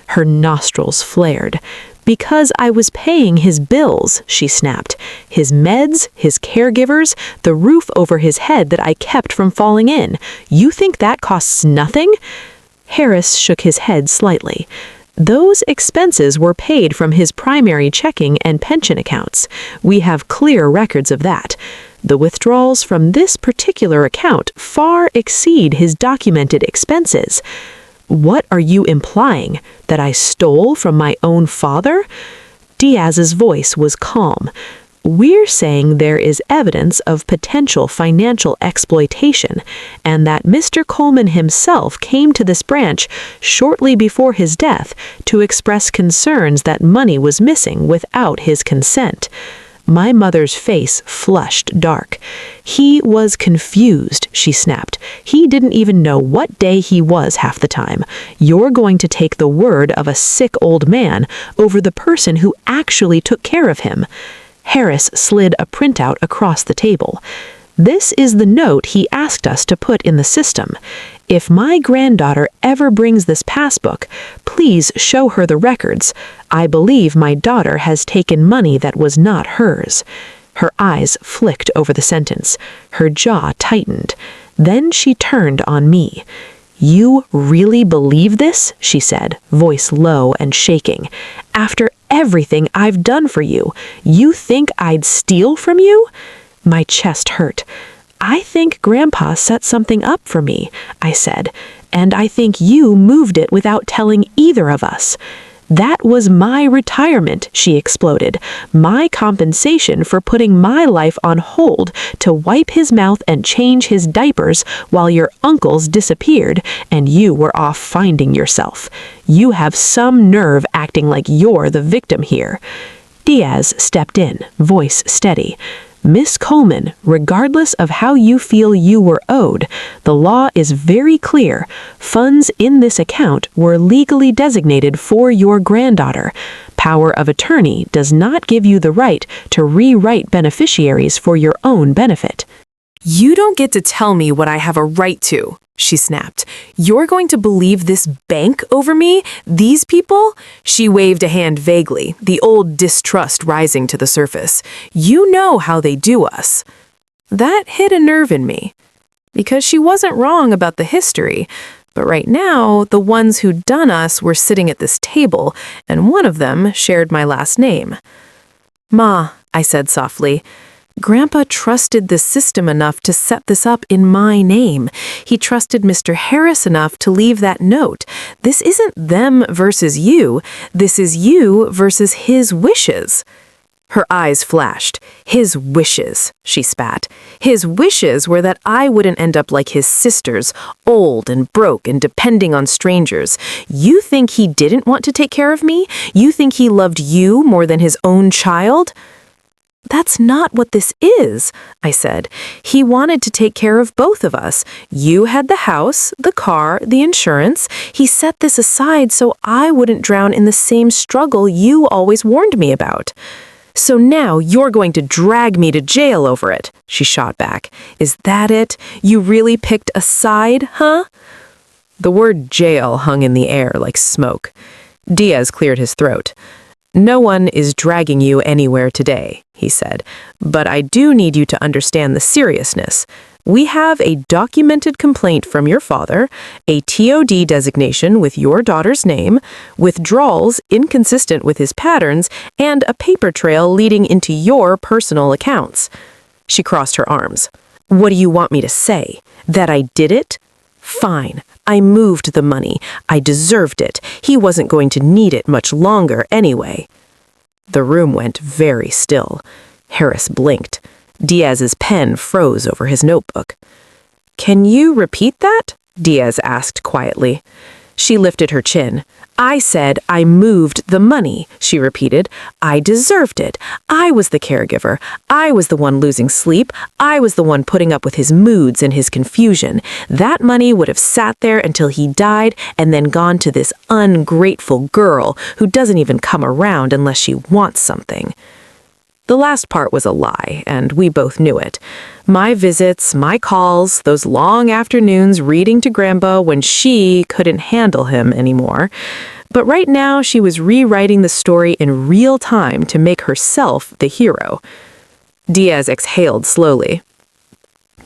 Her nostrils flared. "Because I was paying his bills," she snapped. "His meds, his caregivers, the roof over his head that I kept from falling in. You think that costs nothing?" Harris shook his head slightly. "Those expenses were paid from his primary checking and pension accounts. We have clear records of that. The withdrawals from this particular account far exceed his documented expenses." "What are you implying? That I stole from my own father?" Diaz's voice was calm. "We're saying there is evidence of potential financial exploitation, and that Mr. Coleman himself came to this branch shortly before his death to express concerns that money was missing without his consent." My mother's face flushed dark. "He was confused," she snapped. "He didn't even know what day he was half the time. You're going to take the word of a sick old man over the person who actually took care of him." Harris slid a printout across the table. "This is the note he asked us to put in the system. If my granddaughter ever brings this passbook, please show her the records. I believe my daughter has taken money that was not hers." Her eyes flicked over the sentence. Her jaw tightened. Then she turned on me. "You really believe this?" she said, voice low and shaking. "After everything I've done for you, you think I'd steal from you?" My chest hurt. "I think Grandpa set something up for me," I said, "and I think you moved it without telling either of us." "That was my retirement," she exploded. "My compensation for putting my life on hold to wipe his mouth and change his diapers while your uncles disappeared and you were off finding yourself. You have some nerve acting like you're the victim here." Diaz stepped in, voice steady. Miss Coleman, regardless of how you feel you were owed, the law is very clear. Funds in this account were legally designated for your granddaughter. Power of attorney does not give you the right to rewrite beneficiaries for your own benefit. You don't get to tell me what I have a right to, she snapped. You're going to believe this bank over me? These people? She waved a hand vaguely, the old distrust rising to the surface. You know how they do us. That hit a nerve in me. Because she wasn't wrong about the history, but right now, the ones who'd done us were sitting at this table, and one of them shared my last name. Ma, I said softly, Grandpa trusted the system enough to set this up in my name. He trusted Mr. Harris enough to leave that note. This isn't them versus you. This is you versus his wishes. Her eyes flashed. His wishes, she spat. His wishes were that I wouldn't end up like his sisters, old and broke and depending on strangers. You think he didn't want to take care of me? You think he loved you more than his own child? That's not what this is, I said. He wanted to take care of both of us. You had the house, the car, the insurance. He set this aside so I wouldn't drown in the same struggle you always warned me about. So now you're going to drag me to jail over it, she shot back. Is that it? You really picked a side, huh? The word jail hung in the air like smoke. Diaz cleared his throat. No one is dragging you anywhere today, he said, but I do need you to understand the seriousness. We have a documented complaint from your father, a TOD designation with your daughter's name, withdrawals inconsistent with his patterns, and a paper trail leading into your personal accounts. She crossed her arms. What do you want me to say? That I did it? Fine. I moved the money. I deserved it. He wasn't going to need it much longer anyway. The room went very still. Harris blinked. Diaz's pen froze over his notebook. Can you repeat that? Diaz asked quietly. She lifted her chin. I said I moved the money, she repeated. I deserved it. I was the caregiver. I was the one losing sleep. I was the one putting up with his moods and his confusion. That money would have sat there until he died and then gone to this ungrateful girl who doesn't even come around unless she wants something. The last part was a lie, and we both knew it. My visits, my calls, those long afternoons reading to Grandpa when she couldn't handle him anymore. But right now she was rewriting the story in real time to make herself the hero. Diaz exhaled slowly.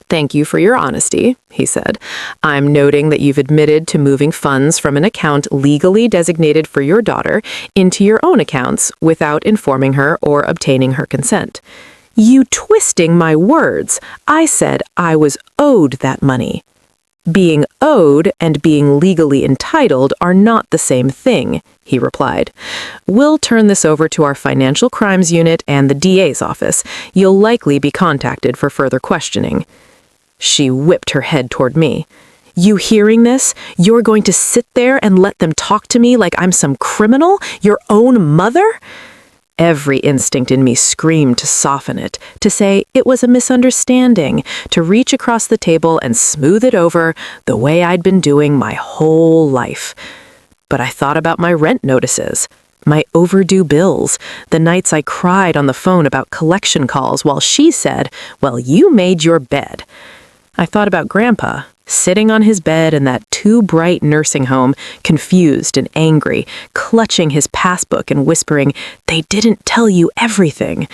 Thank you for your honesty, he said. I'm noting that you've admitted to moving funds from an account legally designated for your daughter into your own accounts without informing her or obtaining her consent. You twisting my words. I said I was owed that money. Being owed and being legally entitled are not the same thing, he replied. We'll turn this over to our financial crimes unit and the DA's office. You'll likely be contacted for further questioning. She whipped her head toward me. You hearing this? You're going to sit there and let them talk to me like I'm some criminal? Your own mother? Every instinct in me screamed to soften it, to say it was a misunderstanding, to reach across the table and smooth it over the way I'd been doing my whole life. But I thought about my rent notices, my overdue bills, the nights I cried on the phone about collection calls while she said, well, you made your bed. I thought about Grandpa, sitting on his bed in that too-bright nursing home, confused and angry, clutching his passbook and whispering, they didn't tell you everything.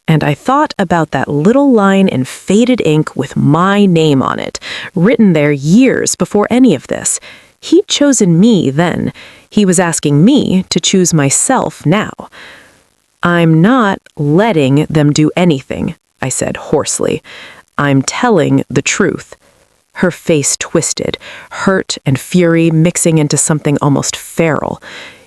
And I thought about that little line in faded ink with my name on it, written there years before any of this. He'd chosen me then. He was asking me to choose myself now. I'm not letting them do anything, I said hoarsely. I'm telling the truth. Her face twisted, hurt and fury mixing into something almost feral.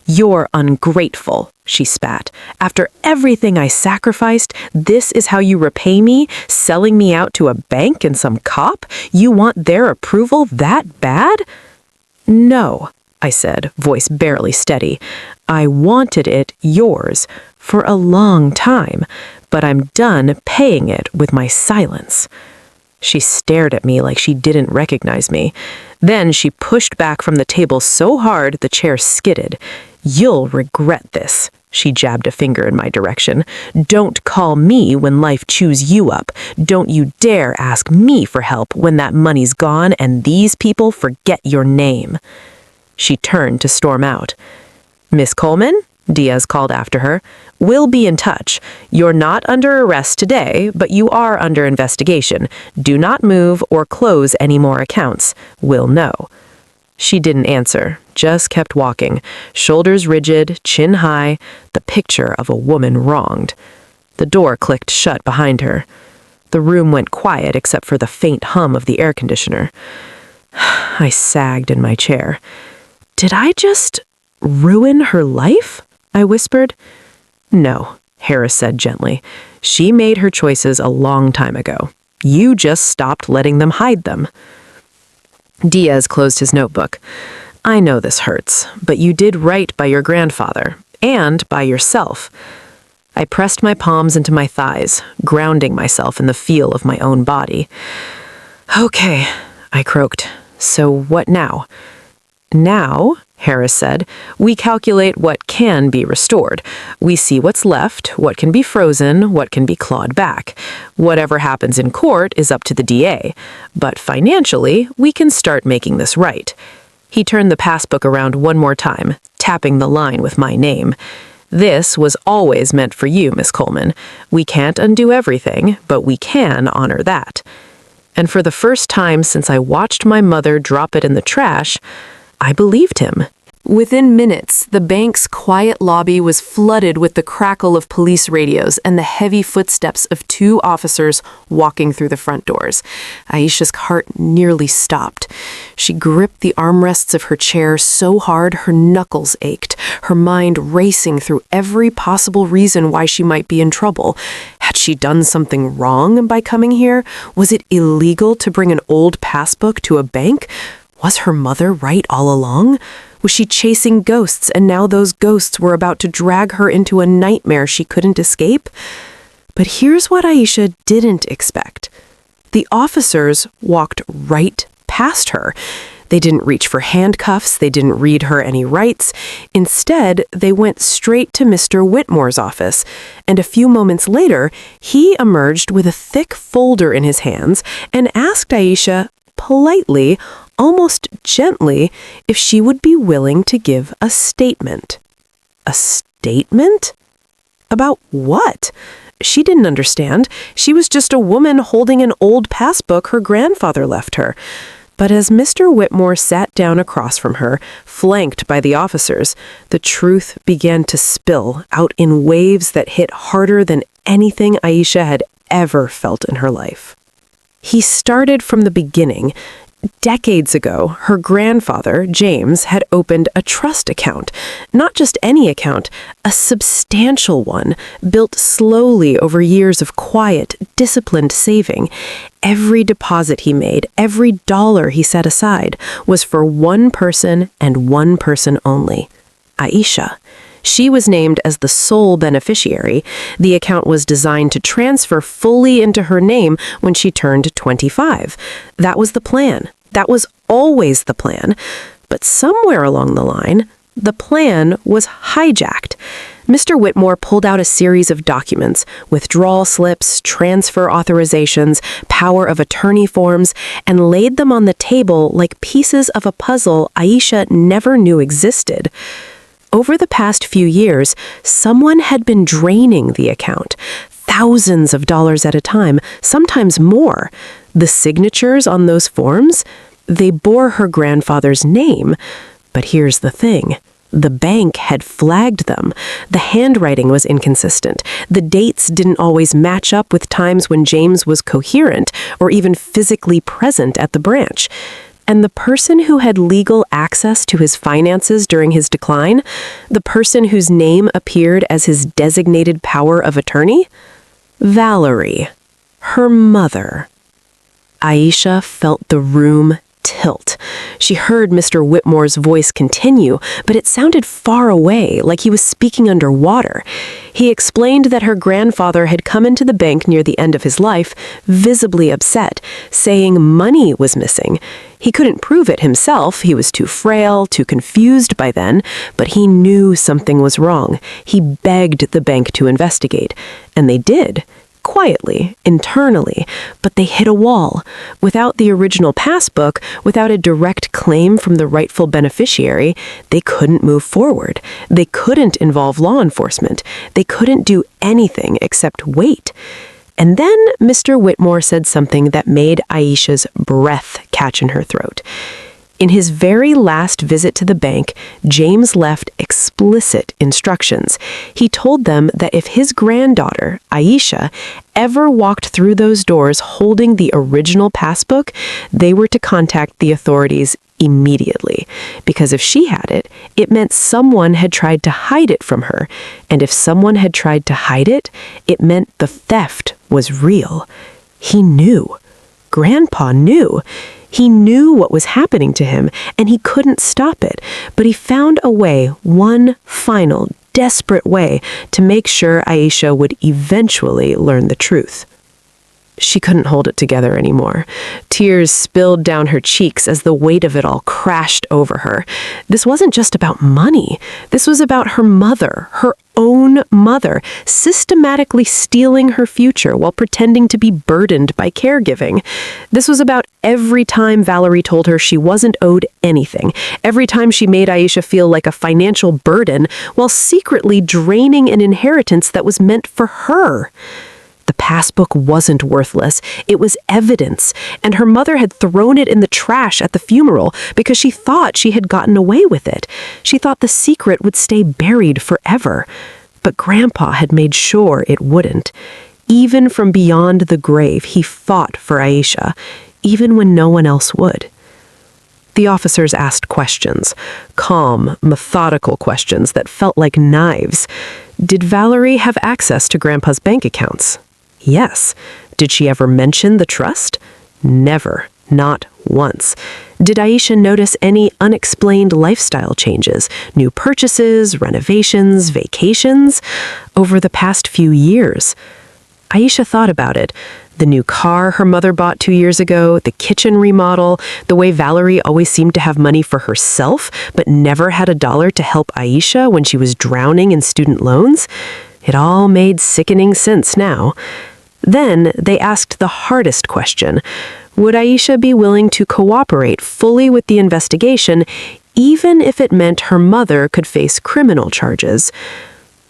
You're ungrateful, she spat. After everything I sacrificed, this is how you repay me, selling me out to a bank and some cop? You want their approval that bad? No, I said, voice barely steady. I wanted it yours for a long time, but I'm done paying it with my silence." She stared at me like she didn't recognize me. Then she pushed back from the table so hard the chair skidded. "You'll regret this." She jabbed a finger in my direction. "Don't call me when life chews you up. Don't you dare ask me for help when that money's gone and these people forget your name." She turned to storm out. "Miss Coleman?" Diaz called after her. "We'll be in touch. You're not under arrest today, but you are under investigation. Do not move or close any more accounts. We'll know." She didn't answer, just kept walking, shoulders rigid, chin high, the picture of a woman wronged. The door clicked shut behind her. The room went quiet except for the faint hum of the air conditioner. I sagged in my chair. "Did I just ruin her life?" I whispered. "No," Harris said gently. "She made her choices a long time ago. You just stopped letting them hide them." Diaz closed his notebook. "I know this hurts, but you did right by your grandfather, and by yourself." I pressed my palms into my thighs, grounding myself in the feel of my own body. "Okay," I croaked. "So what now?" "Now," Harris said, "we calculate what can be restored. We see what's left, what can be frozen, what can be clawed back. Whatever happens in court is up to the DA. But financially, we can start making this right." He turned the passbook around one more time, tapping the line with my name. "This was always meant for you, Miss Coleman. We can't undo everything, but we can honor that." And for the first time since I watched my mother drop it in the trash, I believed him. Within minutes, the bank's quiet lobby was flooded with the crackle of police radios and the heavy footsteps of two officers walking through the front doors. Aisha's heart nearly stopped. She gripped the armrests of her chair so hard her knuckles ached, her mind racing through every possible reason why she might be in trouble. Had she done something wrong by coming here? Was it illegal to bring an old passbook to a bank? Was her mother right all along? Was she chasing ghosts, and now those ghosts were about to drag her into a nightmare she couldn't escape? But here's what Aisha didn't expect. The officers walked right past her. They didn't reach for handcuffs, they didn't read her any rights. Instead, they went straight to Mr. Whitmore's office, and a few moments later, he emerged with a thick folder in his hands and asked Aisha, politely, almost gently, if she would be willing to give a statement. A statement? About what? She didn't understand. She was just a woman holding an old passbook her grandfather left her. But as Mr. Whitmore sat down across from her, flanked by the officers, the truth began to spill out in waves that hit harder than anything Aisha had ever felt in her life. He started from the beginning. Decades ago, her grandfather, James, had opened a trust account. Not just any account, a substantial one, built slowly over years of quiet, disciplined saving. Every deposit he made, every dollar he set aside, was for one person and one person only, Aisha. She was named as the sole beneficiary. The account was designed to transfer fully into her name when she turned 25. That was the plan. That was always the plan. But somewhere along the line, the plan was hijacked. Mr. Whitmore pulled out a series of documents, withdrawal slips, transfer authorizations, power of attorney forms, and laid them on the table like pieces of a puzzle Aisha never knew existed. Over the past few years, someone had been draining the account, thousands of dollars at a time, sometimes more. The signatures on those forms, they bore her grandfather's name. But here's the thing. The bank had flagged them. The handwriting was inconsistent. The dates didn't always match up with times when James was coherent or even physically present at the branch. And the person who had legal access to his finances during his decline, the person whose name appeared as his designated power of attorney? Valerie, her mother. Aisha felt the room tilt. She heard Mr. Whitmore's voice continue, but it sounded far away, like he was speaking underwater. He explained that her grandfather had come into the bank near the end of his life, visibly upset, saying money was missing. He couldn't prove it himself, he was too frail, too confused by then, but he knew something was wrong. He begged the bank to investigate, and they did. Quietly, internally, but they hit a wall. Without the original passbook, without a direct claim from the rightful beneficiary, they couldn't move forward. They couldn't involve law enforcement. They couldn't do anything except wait. And then Mr. Whitmore said something that made Aisha's breath catch in her throat. In his very last visit to the bank, James left explicit instructions. He told them that if his granddaughter, Aisha, ever walked through those doors holding the original passbook, they were to contact the authorities immediately. Because if she had it, it meant someone had tried to hide it from her. And if someone had tried to hide it, it meant the theft was real. He knew. Grandpa knew. He knew what was happening to him, and he couldn't stop it. But he found a way, one final, desperate way, to make sure Aisha would eventually learn the truth. She couldn't hold it together anymore. Tears spilled down her cheeks as the weight of it all crashed over her. This wasn't just about money. This was about her mother, her own mother, systematically stealing her future while pretending to be burdened by caregiving. This was about every time Valerie told her she wasn't owed anything, every time she made Aisha feel like a financial burden while secretly draining an inheritance that was meant for her. The passbook wasn't worthless. It was evidence, and her mother had thrown it in the trash at the funeral because she thought she had gotten away with it. She thought the secret would stay buried forever. But Grandpa had made sure it wouldn't. Even from beyond the grave, he fought for Aisha, even when no one else would. The officers asked questions, calm, methodical questions that felt like knives. Did Valerie have access to Grandpa's bank accounts? Yes. Did she ever mention the trust? Never. Not once. Did Aisha notice any unexplained lifestyle changes, new purchases, renovations, vacations, over the past few years? Aisha thought about it. The new car her mother bought 2 years ago, the kitchen remodel, the way Valerie always seemed to have money for herself, but never had a dollar to help Aisha when she was drowning in student loans. It all made sickening sense now. Then they asked the hardest question. Would Aisha be willing to cooperate fully with the investigation, even if it meant her mother could face criminal charges?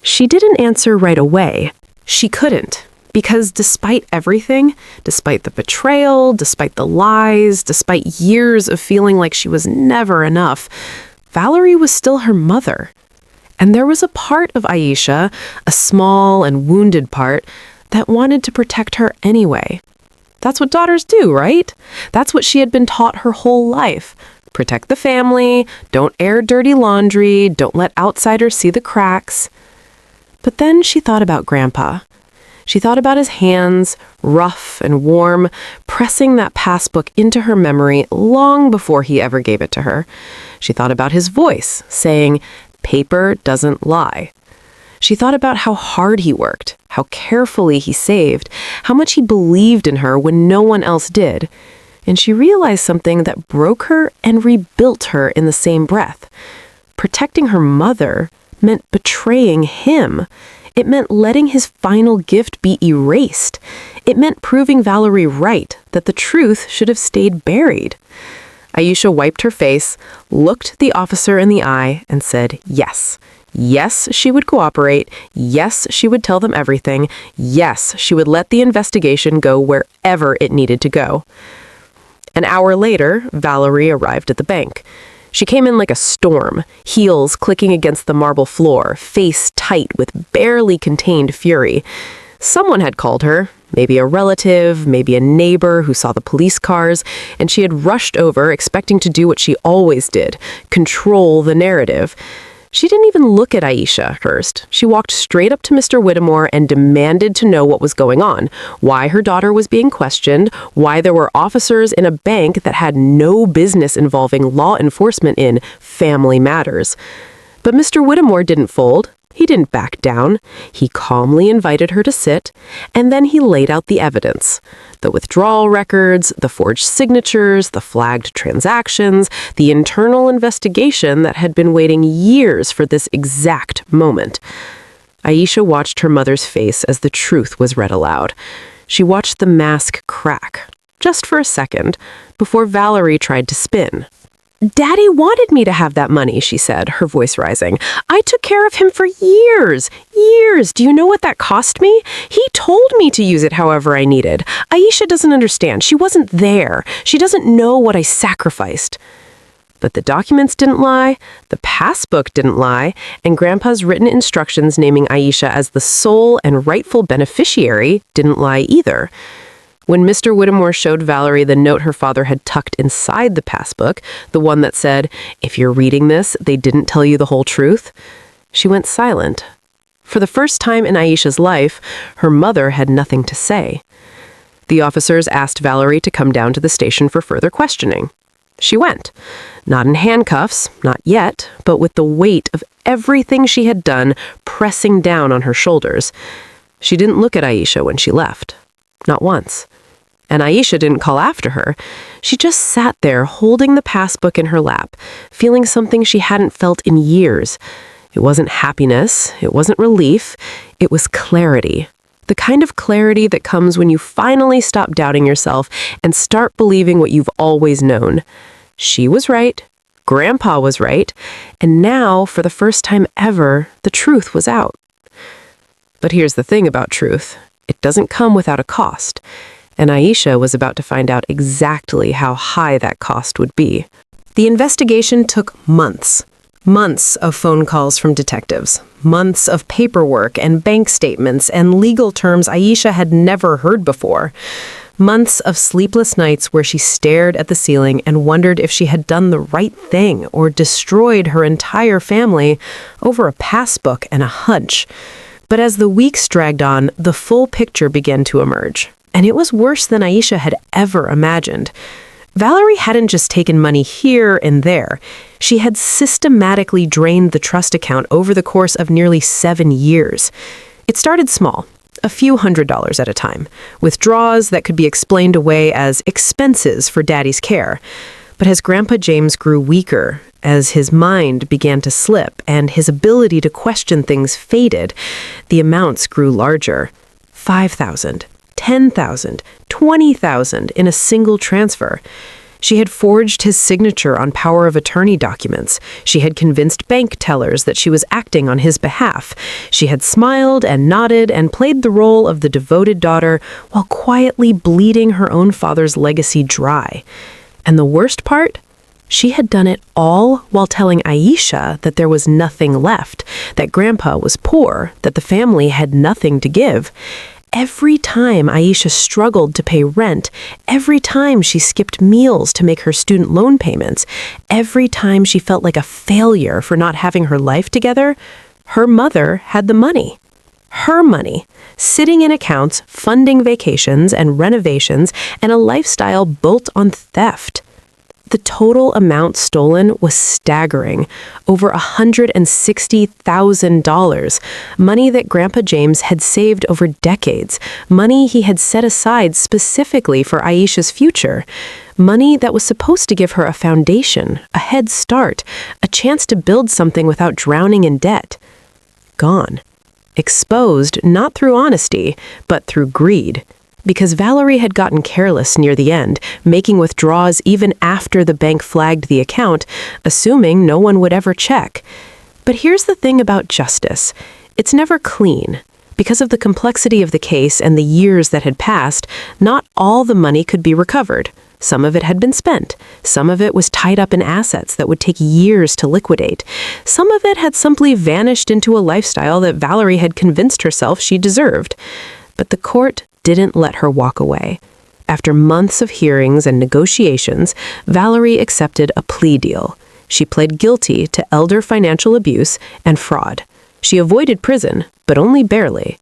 She didn't answer right away. She couldn't. Because despite everything, despite the betrayal, despite the lies, despite years of feeling like she was never enough, Valerie was still her mother. And there was a part of Aisha, a small and wounded part, that wanted to protect her anyway. That's what daughters do, right? That's what she had been taught her whole life. Protect the family, don't air dirty laundry, don't let outsiders see the cracks. But then she thought about Grandpa. She thought about his hands, rough and warm, pressing that passbook into her memory long before he ever gave it to her. She thought about his voice, saying, "Paper doesn't lie." She thought about how hard he worked, how carefully he saved, how much he believed in her when no one else did. And she realized something that broke her and rebuilt her in the same breath. Protecting her mother meant betraying him. It meant letting his final gift be erased. It meant proving Valerie right, that the truth should have stayed buried. Aisha wiped her face, looked the officer in the eye, and said yes. Yes, she would cooperate. Yes, she would tell them everything. Yes, she would let the investigation go wherever it needed to go. An hour later, Valerie arrived at the bank. She came in like a storm, heels clicking against the marble floor, face tight with barely contained fury. Someone had called her, maybe a relative, maybe a neighbor who saw the police cars, and she had rushed over expecting to do what she always did, control the narrative. She didn't even look at Aisha first. She walked straight up to Mr. Whittemore and demanded to know what was going on, why her daughter was being questioned, why there were officers in a bank that had no business involving law enforcement in family matters. But Mr. Whittemore didn't fold. He didn't back down. He calmly invited her to sit, and then he laid out the evidence. The withdrawal records, the forged signatures, the flagged transactions, the internal investigation that had been waiting years for this exact moment. Aisha watched her mother's face as the truth was read aloud. She watched the mask crack, just for a second, before Valerie tried to spin. "Daddy wanted me to have that money," she said, her voice rising. "I took care of him for years. Years. Do you know what that cost me? He told me to use it however I needed. Aisha doesn't understand. She wasn't there. She doesn't know what I sacrificed." But the documents didn't lie, the passbook didn't lie, and Grandpa's written instructions naming Aisha as the sole and rightful beneficiary didn't lie either. When Mr. Whittemore showed Valerie the note her father had tucked inside the passbook, the one that said, "If you're reading this, they didn't tell you the whole truth," she went silent. For the first time in Aisha's life, her mother had nothing to say. The officers asked Valerie to come down to the station for further questioning. She went. Not in handcuffs, not yet, but with the weight of everything she had done pressing down on her shoulders. She didn't look at Aisha when she left. Not once. And Aisha didn't call after her. She just sat there holding the passbook in her lap, feeling something she hadn't felt in years. It wasn't happiness, it wasn't relief, it was clarity. The kind of clarity that comes when you finally stop doubting yourself and start believing what you've always known. She was right, Grandpa was right, and now, for the first time ever, the truth was out. But here's the thing about truth. It doesn't come without a cost. And Aisha was about to find out exactly how high that cost would be. The investigation took months. Months of phone calls from detectives. Months of paperwork and bank statements and legal terms Aisha had never heard before. Months of sleepless nights where she stared at the ceiling and wondered if she had done the right thing or destroyed her entire family over a passbook and a hunch. But as the weeks dragged on, the full picture began to emerge. And it was worse than Aisha had ever imagined. Valerie hadn't just taken money here and there. She had systematically drained the trust account over the course of nearly 7 years. It started small, a few $100s at a time, withdrawals that could be explained away as expenses for Daddy's care. But as Grandpa James grew weaker, as his mind began to slip and his ability to question things faded, the amounts grew larger. 5,000. 10,000, 20,000 in a single transfer. She had forged his signature on power of attorney documents. She had convinced bank tellers that she was acting on his behalf. She had smiled and nodded and played the role of the devoted daughter while quietly bleeding her own father's legacy dry. And the worst part? She had done it all while telling Aisha that there was nothing left, that Grandpa was poor, that the family had nothing to give. Every time Aisha struggled to pay rent, every time she skipped meals to make her student loan payments, every time she felt like a failure for not having her life together, her mother had the money. Her money, sitting in accounts, funding vacations and renovations, and a lifestyle built on theft. The total amount stolen was staggering, over $160,000, money that Grandpa James had saved over decades, money he had set aside specifically for Aisha's future, money that was supposed to give her a foundation, a head start, a chance to build something without drowning in debt. Gone. Exposed not through honesty, but through greed. Because Valerie had gotten careless near the end, making withdrawals even after the bank flagged the account, assuming no one would ever check. But here's the thing about justice. It's never clean. Because of the complexity of the case and the years that had passed, not all the money could be recovered. Some of it had been spent. Some of it was tied up in assets that would take years to liquidate. Some of it had simply vanished into a lifestyle that Valerie had convinced herself she deserved. But the court didn't let her walk away. After months of hearings and negotiations, Valerie accepted a plea deal. She pled guilty to elder financial abuse and fraud. She avoided prison, but only barely.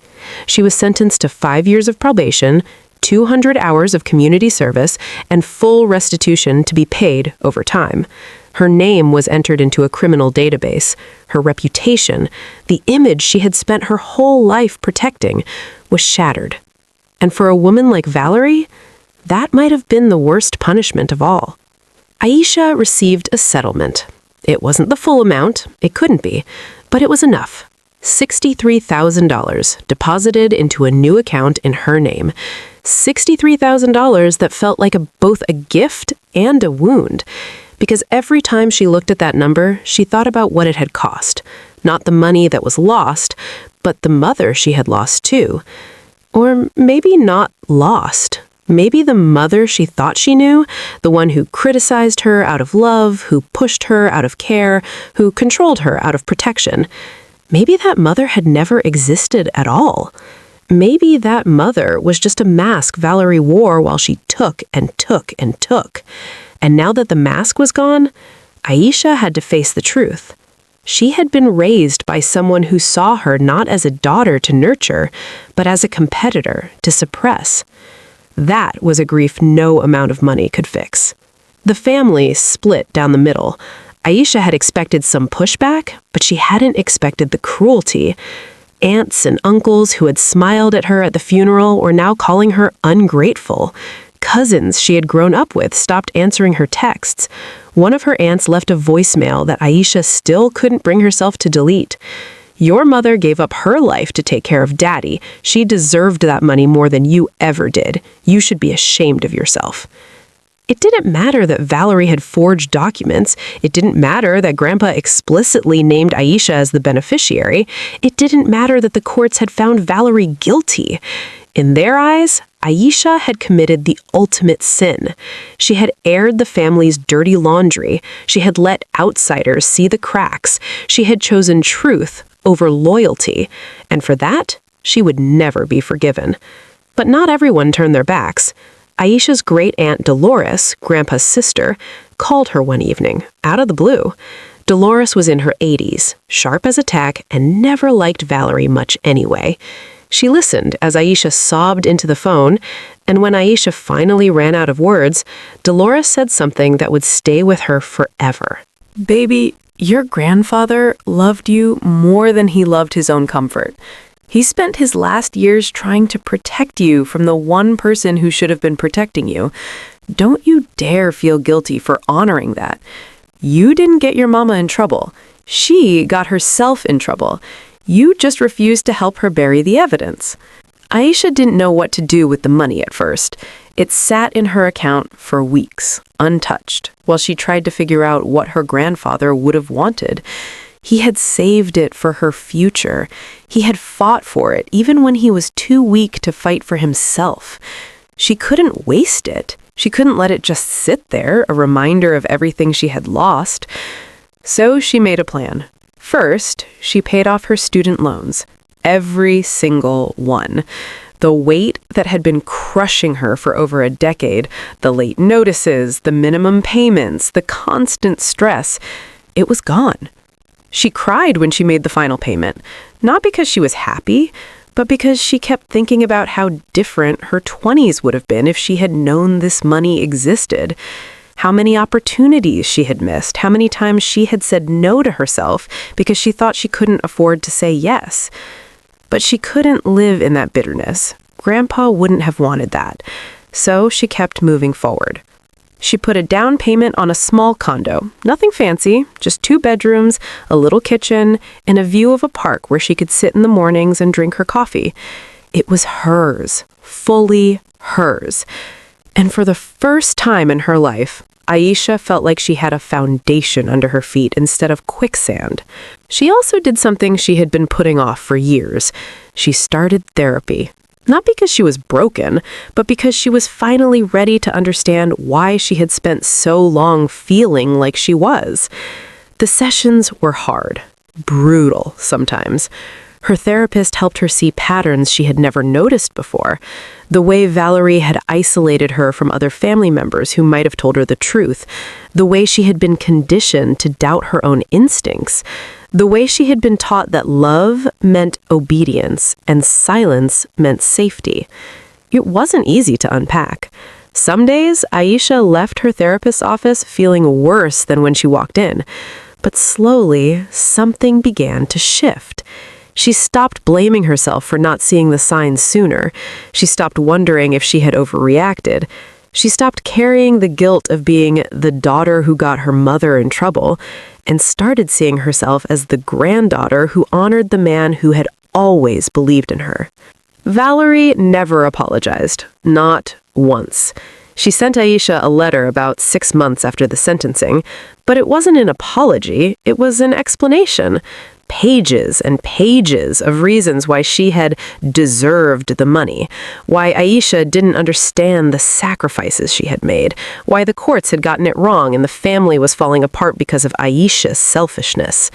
She was sentenced to 5 years of probation, 200 hours of community service, and full restitution to be paid over time. Her name was entered into a criminal database. Her reputation, the image she had spent her whole life protecting, was shattered. And for a woman like Valerie, that might have been the worst punishment of all. Aisha received a settlement. It wasn't the full amount, it couldn't be, but it was enough. $63,000 deposited into a new account in her name. $63,000 that felt like both a gift and a wound. Because every time she looked at that number, she thought about what it had cost. Not the money that was lost, but the mother she had lost too. Or maybe not lost. Maybe the mother she thought she knew, the one who criticized her out of love, who pushed her out of care, who controlled her out of protection. Maybe that mother had never existed at all. Maybe that mother was just a mask Valerie wore while she took and took and took. And now that the mask was gone, Aisha had to face the truth. She had been raised by someone who saw her not as a daughter to nurture, but as a competitor to suppress. That was a grief no amount of money could fix. The family split down the middle. Aisha had expected some pushback, but she hadn't expected the cruelty. Aunts and uncles who had smiled at her at the funeral were now calling her ungrateful. Cousins she had grown up with stopped answering her texts. One of her aunts left a voicemail that Aisha still couldn't bring herself to delete. Your mother gave up her life to take care of Daddy. She deserved that money more than you ever did. You should be ashamed of yourself. It didn't matter that Valerie had forged documents. It didn't matter that Grandpa explicitly named Aisha as the beneficiary. It didn't matter that the courts had found Valerie guilty. In their eyes, Aisha had committed the ultimate sin. She had aired the family's dirty laundry. She had let outsiders see the cracks. She had chosen truth over loyalty. And for that, she would never be forgiven. But not everyone turned their backs. Aisha's great-aunt Dolores, Grandpa's sister, called her one evening, out of the blue. Dolores was in her 80s, sharp as a tack, and never liked Valerie much anyway. She listened as Aisha sobbed into the phone, and when Aisha finally ran out of words, Dolores said something that would stay with her forever. Baby, your grandfather loved you more than he loved his own comfort. He spent his last years trying to protect you from the one person who should have been protecting you. Don't you dare feel guilty for honoring that. You didn't get your mama in trouble. She got herself in trouble. You just refused to help her bury the evidence. Aisha didn't know what to do with the money at first. It sat in her account for weeks, untouched, while she tried to figure out what her grandfather would have wanted. He had saved it for her future. He had fought for it, even when he was too weak to fight for himself. She couldn't waste it. She couldn't let it just sit there, a reminder of everything she had lost. So she made a plan. First, she paid off her student loans. Every single one. The weight that had been crushing her for over a decade, the late notices, the minimum payments, the constant stress, it was gone. She cried when she made the final payment, not because she was happy, but because she kept thinking about how different her 20s would have been if she had known this money existed. How many opportunities she had missed, how many times she had said no to herself because she thought she couldn't afford to say yes. But she couldn't live in that bitterness. Grandpa wouldn't have wanted that. So she kept moving forward. She put a down payment on a small condo, nothing fancy, just 2 bedrooms, a little kitchen, and a view of a park where she could sit in the mornings and drink her coffee. It was hers, fully hers. And for the first time in her life, Aisha felt like she had a foundation under her feet instead of quicksand. She also did something she had been putting off for years. She started therapy. Not because she was broken, but because she was finally ready to understand why she had spent so long feeling like she was. The sessions were hard, brutal sometimes. Her therapist helped her see patterns she had never noticed before. The way Valerie had isolated her from other family members who might have told her the truth. The way she had been conditioned to doubt her own instincts. The way she had been taught that love meant obedience and silence meant safety. It wasn't easy to unpack. Some days, Aisha left her therapist's office feeling worse than when she walked in. But slowly, something began to shift. She stopped blaming herself for not seeing the signs sooner. She stopped wondering if she had overreacted. She stopped carrying the guilt of being the daughter who got her mother in trouble and started seeing herself as the granddaughter who honored the man who had always believed in her. Valerie never apologized, not once. She sent Aisha a letter about 6 months after the sentencing, but it wasn't an apology, it was an explanation. Pages and pages of reasons why she had deserved the money, why Aisha didn't understand the sacrifices she had made, why the courts had gotten it wrong and the family was falling apart because of Aisha's selfishness.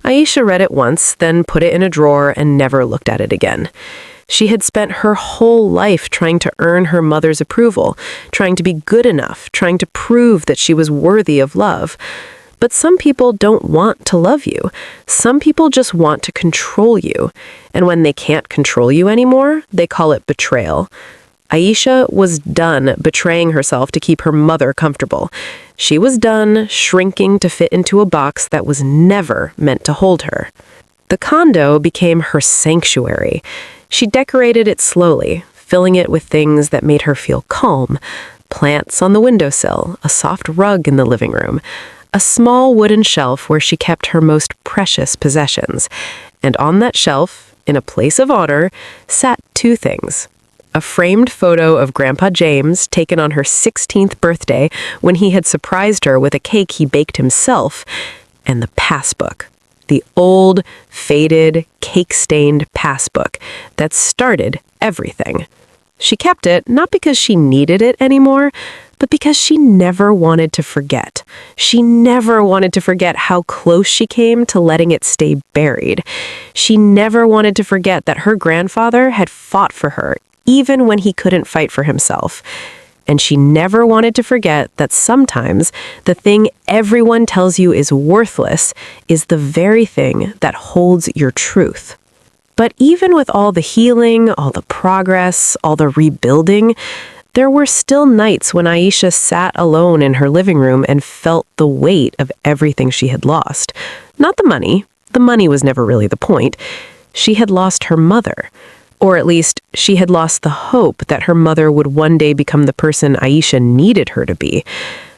Aisha read it once, then put it in a drawer and never looked at it again. She had spent her whole life trying to earn her mother's approval, trying to be good enough, trying to prove that she was worthy of love. But some people don't want to love you. Some people just want to control you. And when they can't control you anymore, they call it betrayal. Aisha was done betraying herself to keep her mother comfortable. She was done shrinking to fit into a box that was never meant to hold her. The condo became her sanctuary. She decorated it slowly, filling it with things that made her feel calm. Plants on the windowsill, a soft rug in the living room, a small wooden shelf where she kept her most precious possessions. And on that shelf, in a place of honor, sat 2 things. A framed photo of Grandpa James taken on her 16th birthday when he had surprised her with a cake he baked himself, and the passbook. The old, faded, cake-stained passbook that started everything. She kept it not because she needed it anymore, but because she never wanted to forget. She never wanted to forget how close she came to letting it stay buried. She never wanted to forget that her grandfather had fought for her, even when he couldn't fight for himself. And she never wanted to forget that sometimes the thing everyone tells you is worthless is the very thing that holds your truth. But even with all the healing, all the progress, all the rebuilding, there were still nights when Aisha sat alone in her living room and felt the weight of everything she had lost. Not the money. The money was never really the point. She had lost her mother. Or at least, she had lost the hope that her mother would one day become the person Aisha needed her to be.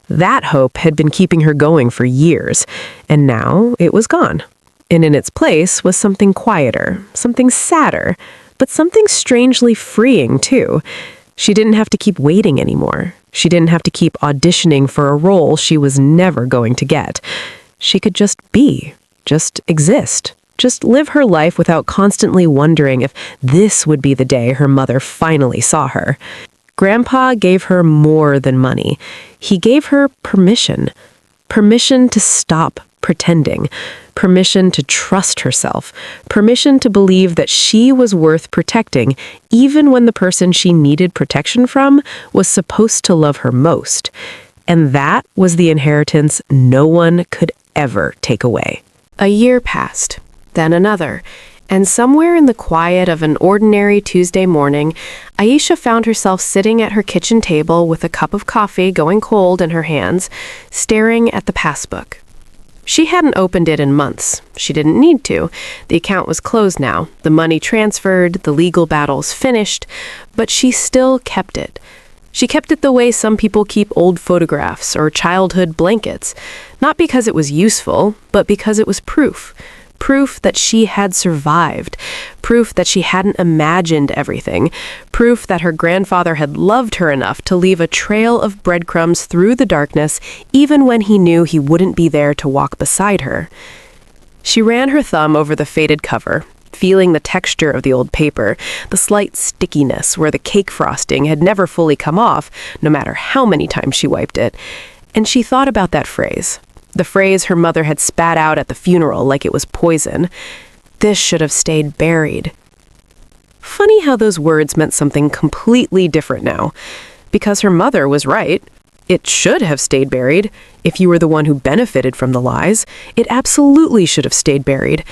That hope had been keeping her going for years, and now it was gone. And in its place was something quieter, something sadder, but something strangely freeing too. She didn't have to keep waiting anymore. She didn't have to keep auditioning for a role she was never going to get. She could just be, just exist. Just live her life without constantly wondering if this would be the day her mother finally saw her. Grandpa gave her more than money. He gave her permission. Permission to stop pretending. Permission to trust herself. Permission to believe that she was worth protecting, even when the person she needed protection from was supposed to love her most. And that was the inheritance no one could ever take away. A year passed. Then another, and somewhere in the quiet of an ordinary Tuesday morning, Aisha found herself sitting at her kitchen table with a cup of coffee going cold in her hands, staring at the passbook. She hadn't opened it in months. She didn't need to. The account was closed now, the money transferred, the legal battles finished, but she still kept it. She kept it the way some people keep old photographs or childhood blankets, not because it was useful, but because it was proof. Proof that she had survived, proof that she hadn't imagined everything, proof that her grandfather had loved her enough to leave a trail of breadcrumbs through the darkness even when he knew he wouldn't be there to walk beside her. She ran her thumb over the faded cover, feeling the texture of the old paper, the slight stickiness where the cake frosting had never fully come off, no matter how many times she wiped it, and she thought about that phrase. The phrase her mother had spat out at the funeral like it was poison. This should have stayed buried. Funny how those words meant something completely different now. Because her mother was right. It should have stayed buried. If you were the one who benefited from the lies, it absolutely should have stayed buried.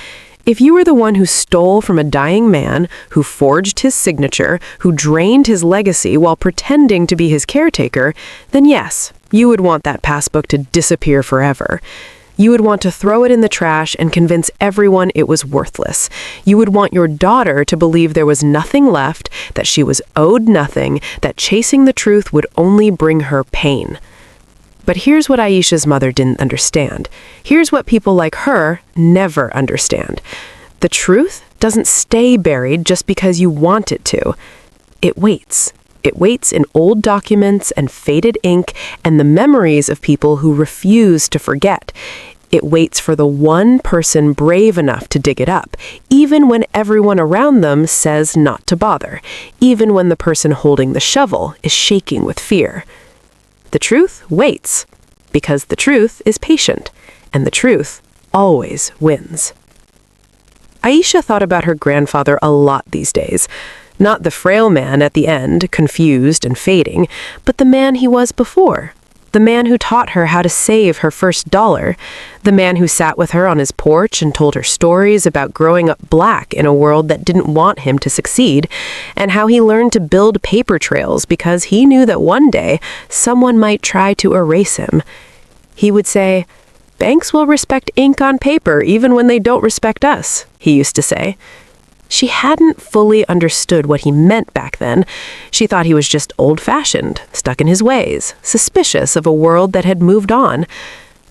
If you were the one who stole from a dying man, who forged his signature, who drained his legacy while pretending to be his caretaker, then yes, you would want that passbook to disappear forever. You would want to throw it in the trash and convince everyone it was worthless. You would want your daughter to believe there was nothing left, that she was owed nothing, that chasing the truth would only bring her pain. But here's what Aisha's mother didn't understand. Here's what people like her never understand. The truth doesn't stay buried just because you want it to. It waits. It waits in old documents and faded ink and the memories of people who refuse to forget. It waits for the one person brave enough to dig it up, even when everyone around them says not to bother, even when the person holding the shovel is shaking with fear. The truth waits, because the truth is patient, and the truth always wins. Aisha thought about her grandfather a lot these days. Not the frail man at the end, confused and fading, but the man he was before. The man who taught her how to save her first dollar. The man who sat with her on his porch and told her stories about growing up black in a world that didn't want him to succeed, and how he learned to build paper trails because he knew that one day someone might try to erase him. He would say, "Banks will respect ink on paper even when they don't respect us," he used to say. She hadn't fully understood what he meant back then. She thought he was just old-fashioned, stuck in his ways, suspicious of a world that had moved on.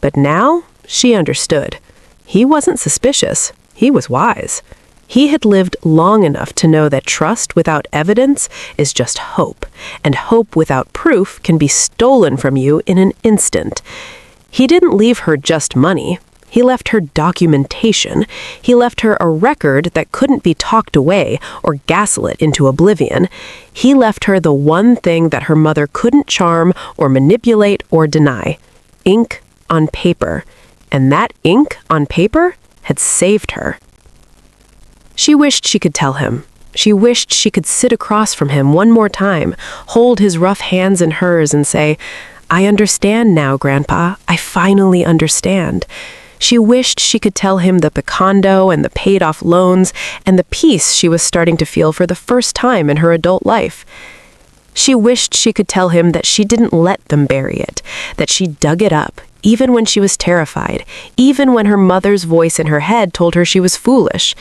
But now she understood. He wasn't suspicious. He was wise. He had lived long enough to know that trust without evidence is just hope, and hope without proof can be stolen from you in an instant. He didn't leave her just money. He left her documentation. He left her a record that couldn't be talked away or gaslit into oblivion. He left her the one thing that her mother couldn't charm or manipulate or deny: ink on paper. And that ink on paper had saved her. She wished she could tell him. She wished she could sit across from him one more time, hold his rough hands in hers and say, "I understand now, Grandpa. I finally understand." She wished she could tell him the condo and the paid-off loans and the peace she was starting to feel for the first time in her adult life. She wished she could tell him that she didn't let them bury it, that she dug it up, even when she was terrified, even when her mother's voice in her head told her she was foolish.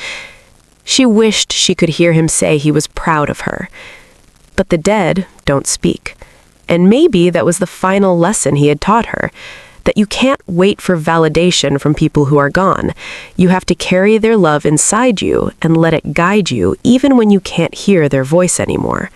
She wished she could hear him say he was proud of her. But the dead don't speak. And maybe that was the final lesson he had taught her, that you can't wait for validation from people who are gone. You have to carry their love inside you and let it guide you even when you can't hear their voice anymore.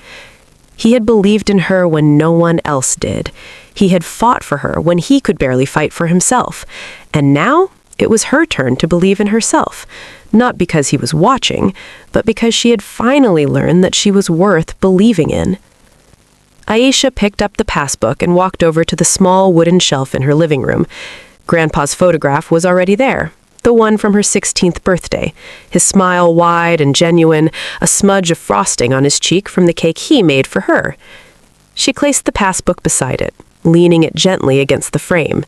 He had believed in her when no one else did. He had fought for her when he could barely fight for himself. And now it was her turn to believe in herself, not because he was watching, but because she had finally learned that she was worth believing in. Aisha picked up the passbook and walked over to the small wooden shelf in her living room. Grandpa's photograph was already there, the one from her 16th birthday, his smile wide and genuine, a smudge of frosting on his cheek from the cake he made for her. She placed the passbook beside it, leaning it gently against the frame.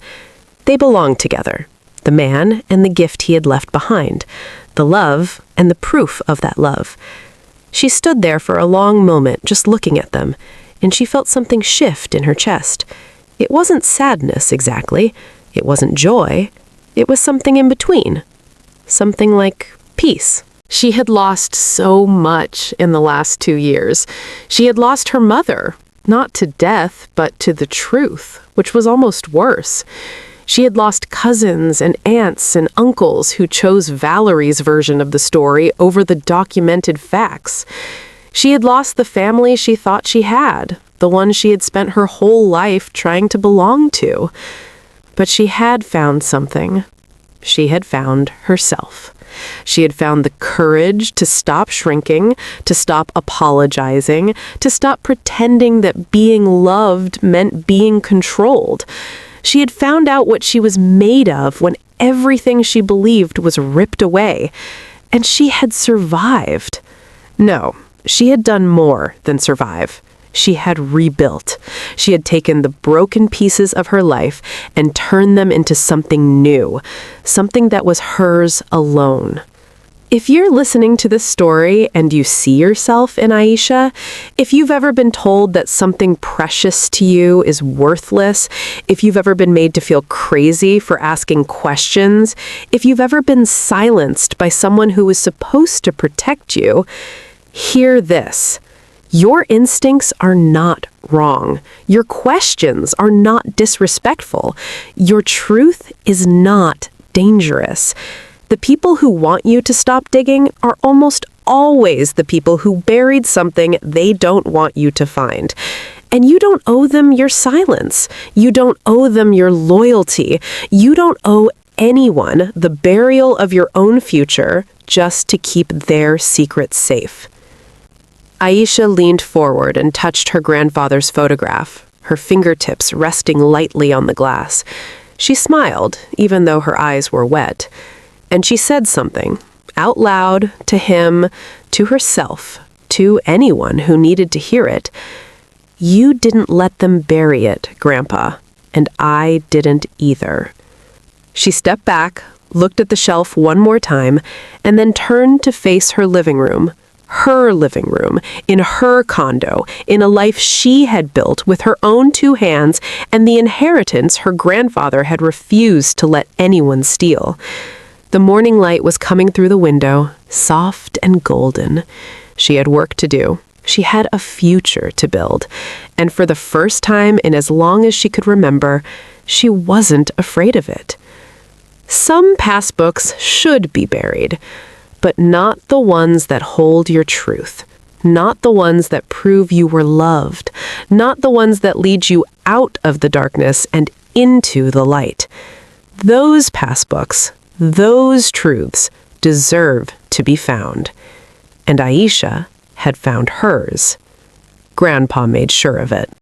They belonged together, the man and the gift he had left behind, the love and the proof of that love. She stood there for a long moment just looking at them, and she felt something shift in her chest. It wasn't sadness exactly. It wasn't joy. It was something in between. Something like peace. She had lost so much in the last 2 years. She had lost her mother, not to death, but to the truth, which was almost worse. She had lost cousins and aunts and uncles who chose Valerie's version of the story over the documented facts. She had lost the family she thought she had, the one she had spent her whole life trying to belong to. But she had found something. She had found herself. She had found the courage to stop shrinking, to stop apologizing, to stop pretending that being loved meant being controlled. She had found out what she was made of when everything she believed was ripped away. And she had survived. No, she had done more than survive. She had rebuilt. She had taken the broken pieces of her life and turned them into something new, something that was hers alone. If you're listening to this story and you see yourself in Aisha, if you've ever been told that something precious to you is worthless, if you've ever been made to feel crazy for asking questions, if you've ever been silenced by someone who was supposed to protect you, hear this. Your instincts are not wrong. Your questions are not disrespectful. Your truth is not dangerous. The people who want you to stop digging are almost always the people who buried something they don't want you to find. And you don't owe them your silence. You don't owe them your loyalty. You don't owe anyone the burial of your own future just to keep their secrets safe. Aisha leaned forward and touched her grandfather's photograph, her fingertips resting lightly on the glass. She smiled, even though her eyes were wet. And she said something, out loud, to him, to herself, to anyone who needed to hear it. You didn't let them bury it, Grandpa, and I didn't either. She stepped back, looked at the shelf one more time, and then turned to face her living room, in her condo, in a life she had built with her own 2 hands and the inheritance her grandfather had refused to let anyone steal. The morning light was coming through the window, soft and golden. She had work to do. She had a future to build. And for the first time in as long as she could remember, she wasn't afraid of it. Some passbooks should be buried, but not the ones that hold your truth. Not the ones that prove you were loved. Not the ones that lead you out of the darkness and into the light. Those passbooks, those truths deserve to be found. And Aisha had found hers. Grandpa made sure of it.